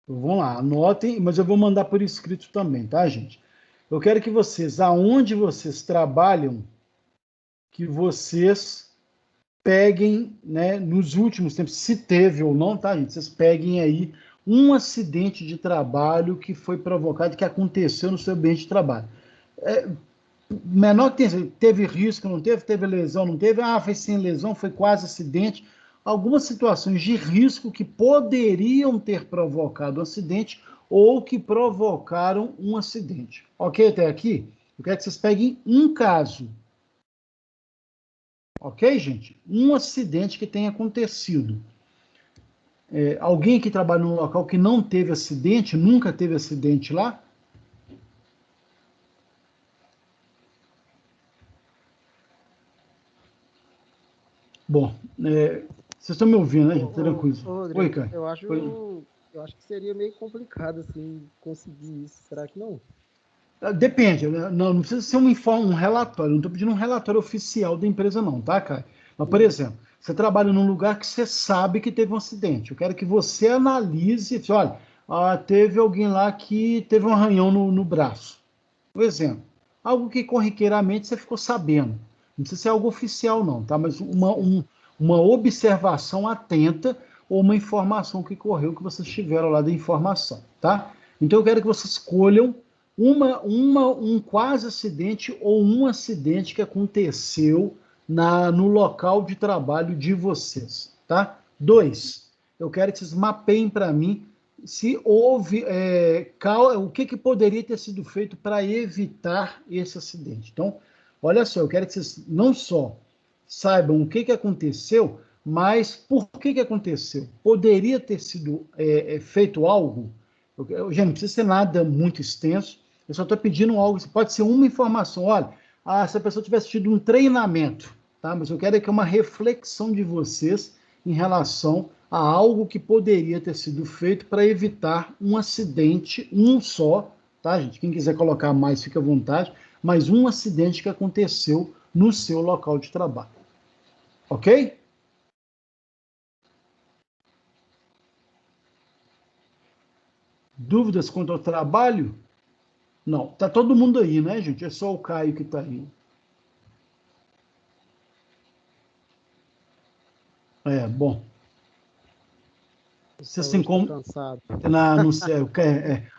Vamos lá, anotem, mas eu vou mandar por escrito também, tá, gente? Eu quero que vocês, aonde vocês trabalham, que vocês peguem, né, nos últimos tempos, se teve ou não, tá, gente? Vocês peguem aí um acidente de trabalho que foi provocado, que aconteceu no seu ambiente de trabalho. Menor que teve risco, não teve, teve lesão, não teve, foi sem lesão, foi quase acidente. Algumas situações de risco que poderiam ter provocado um acidente ou que provocaram um acidente. Ok até aqui? Eu quero que vocês peguem um caso. Ok, gente? Um acidente que tenha acontecido. Alguém que trabalha num local que não teve acidente, nunca teve acidente lá? Bom, vocês estão me ouvindo, né, gente? Tranquilo. Oi, Rodrigo, Caio. eu acho que seria meio complicado assim conseguir isso. Será que não? Depende, né? Não precisa ser um relatório, não estou pedindo um relatório oficial da empresa, não, tá, Caio? Mas, por Uhum. exemplo, você trabalha num lugar que você sabe que teve um acidente. Eu quero que você analise, olha, teve alguém lá que teve um arranhão no braço. Por exemplo, algo que corriqueiramente você ficou sabendo. Não precisa ser algo oficial, não, tá? Mas Sim. uma observação atenta ou uma informação que correu que vocês tiveram lá da informação, tá? Então eu quero que vocês escolham um quase acidente ou um acidente que aconteceu no local de trabalho de vocês, tá? 2, eu quero que vocês mapeiem para mim se houve, o que poderia ter sido feito para evitar esse acidente. Então, olha só, eu quero que vocês não só saibam o que aconteceu, mas por que aconteceu. Poderia ter sido feito algo Gente, não precisa ser nada muito extenso, eu só estou pedindo algo, pode ser uma informação, olha, se a pessoa tivesse tido um treinamento, tá? Mas eu quero que uma reflexão de vocês em relação a algo que poderia ter sido feito para evitar um acidente, um só, tá, gente? Quem quiser colocar mais, fica à vontade, mas um acidente que aconteceu no seu local de trabalho. Ok? Dúvidas quanto ao trabalho? Não. Tá todo mundo aí, né, gente? É só o Caio que está aí. Bom. Vocês têm como... cansado. Não sei, a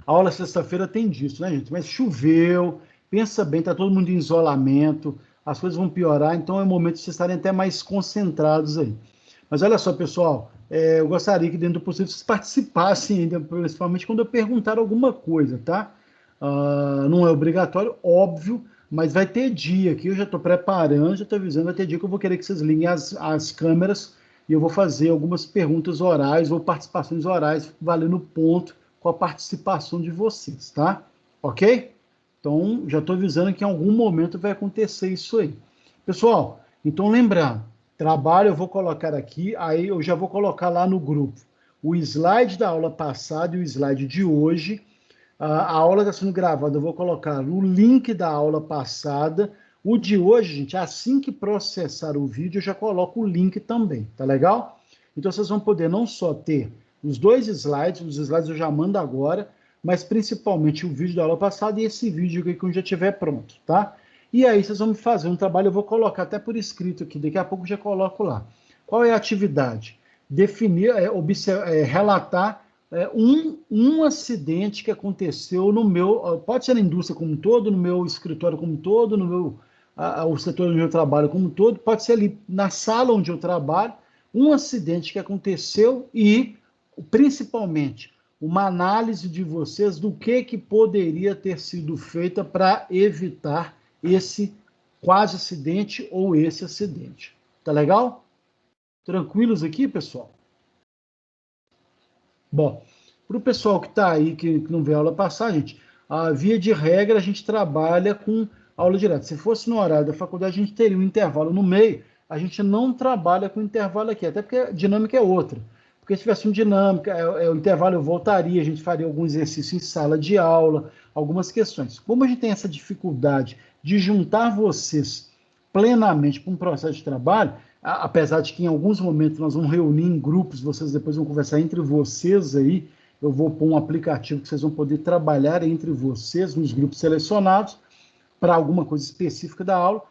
aula sexta-feira tem disso, né, gente? Mas choveu, pensa bem, tá todo mundo em isolamento, as coisas vão piorar, então é o momento de vocês estarem até mais concentrados aí. Mas olha só, pessoal, eu gostaria que dentro do possível vocês participassem ainda, principalmente quando eu perguntar alguma coisa, tá? Não é obrigatório, óbvio, mas vai ter dia aqui, eu já estou preparando, já estou avisando, vai ter dia que eu vou querer que vocês liguem as câmeras e eu vou fazer algumas perguntas orais ou participações orais, valendo ponto com a participação de vocês, tá? Ok? Então, já estou avisando que em algum momento vai acontecer isso aí. Pessoal, então lembrando, trabalho eu vou colocar aqui, aí eu já vou colocar lá no grupo o slide da aula passada e o slide de hoje. A aula está sendo gravada, eu vou colocar o link da aula passada. O de hoje, gente, assim que processar o vídeo, eu já coloco o link também, tá legal? Então, vocês vão poder não só ter os dois slides, os slides eu já mando agora, mas principalmente o vídeo da aula passada e esse vídeo aqui quando já estiver pronto, tá? E aí, vocês vão me fazer um trabalho, eu vou colocar até por escrito aqui, daqui a pouco eu já coloco lá. Qual é a atividade? Definir, relatar um acidente que aconteceu no meu, pode ser na indústria como um todo, no meu escritório como um todo, no meu, o setor onde eu trabalho como um todo, pode ser ali na sala onde eu trabalho, um acidente que aconteceu e, principalmente, uma análise de vocês do que poderia ter sido feita para evitar esse quase acidente ou esse acidente. Tá legal? Tranquilos aqui, pessoal? Bom, para o pessoal que está aí, que não vê aula passar, gente, a via de regra a gente trabalha com aula direta. Se fosse no horário da faculdade, a gente teria um intervalo no meio. A gente não trabalha com intervalo aqui, até porque a dinâmica é outra. Porque se tivesse uma dinâmica, o intervalo eu voltaria, a gente faria algum exercício em sala de aula, algumas questões. Como a gente tem essa dificuldade de juntar vocês plenamente para um processo de trabalho, apesar de que em alguns momentos nós vamos reunir em grupos, vocês depois vão conversar entre vocês aí, eu vou pôr um aplicativo que vocês vão poder trabalhar entre vocês nos grupos selecionados para alguma coisa específica da aula.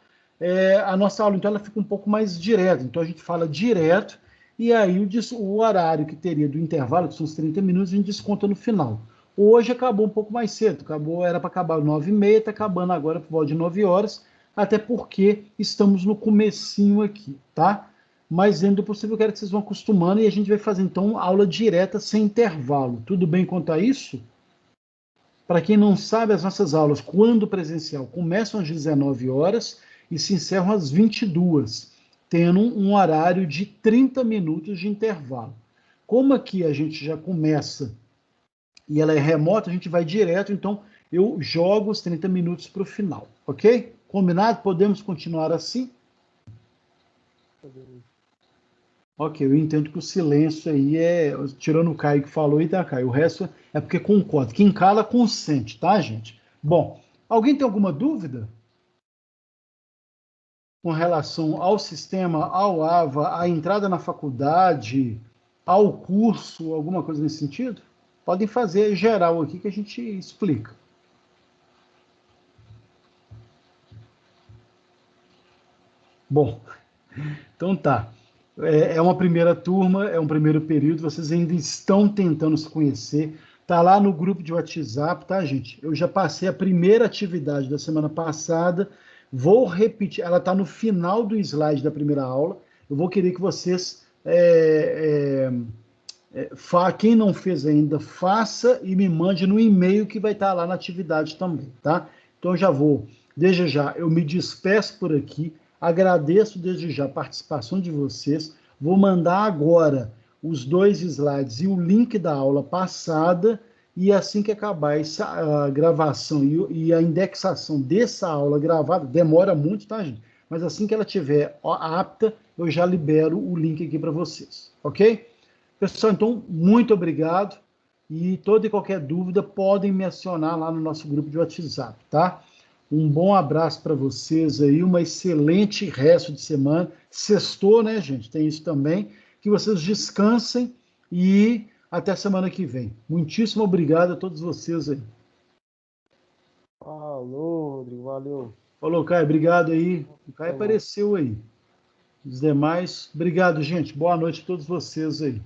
A nossa aula, então, ela fica um pouco mais direta, então a gente fala direto e aí o horário que teria do intervalo, que são os 30 minutos, a gente desconta no final. Hoje acabou um pouco mais cedo, era para acabar às 9h30, está acabando agora por volta de 9 horas, até porque estamos no comecinho aqui, tá? Mas dentro do possível, eu quero que vocês vão acostumando e a gente vai fazer, então, aula direta sem intervalo. Tudo bem quanto a isso? Para quem não sabe, as nossas aulas, quando presencial, começam às 19 horas e se encerram às 22, tendo um horário de 30 minutos de intervalo. Como aqui a gente já começa e ela é remota, a gente vai direto, então eu jogo os 30 minutos para o final, ok? Combinado? Podemos continuar assim? Ok, eu entendo que o silêncio aí tirando o Caio que falou aí, tá, Caio? O resto é porque concorda. Quem cala, consente, tá, gente? Bom, alguém tem alguma dúvida com relação ao sistema, ao AVA, à entrada na faculdade, ao curso, alguma coisa nesse sentido? Podem fazer geral aqui que a gente explica. Bom, então tá. É uma primeira turma, é um primeiro período, vocês ainda estão tentando se conhecer. Tá lá no grupo de WhatsApp, tá, gente? Eu já passei a primeira atividade da semana passada, vou repetir, ela está no final do slide da primeira aula. Eu vou querer que vocês, quem não fez ainda, faça e me mande no e-mail que vai estar lá na atividade também, tá? Então eu já vou, desde já, eu me despeço por aqui. Agradeço desde já a participação de vocês. Vou mandar agora os dois slides e o link da aula passada e assim que acabar essa a gravação e a indexação dessa aula gravada, demora muito, tá, gente? Mas assim que ela estiver apta, eu já libero o link aqui para vocês, ok? Pessoal, então, muito obrigado. E toda e qualquer dúvida podem me acionar lá no nosso grupo de WhatsApp, tá? Um bom abraço para vocês aí, uma excelente resto de semana. Sextou, né, gente? Tem isso também. Que vocês descansem e até semana que vem. Muitíssimo obrigado a todos vocês aí. Falou, Rodrigo, valeu. Falou, Caio, obrigado aí. O Caio Até mais. apareceu aí. Os demais, obrigado, gente. Boa noite a todos vocês aí.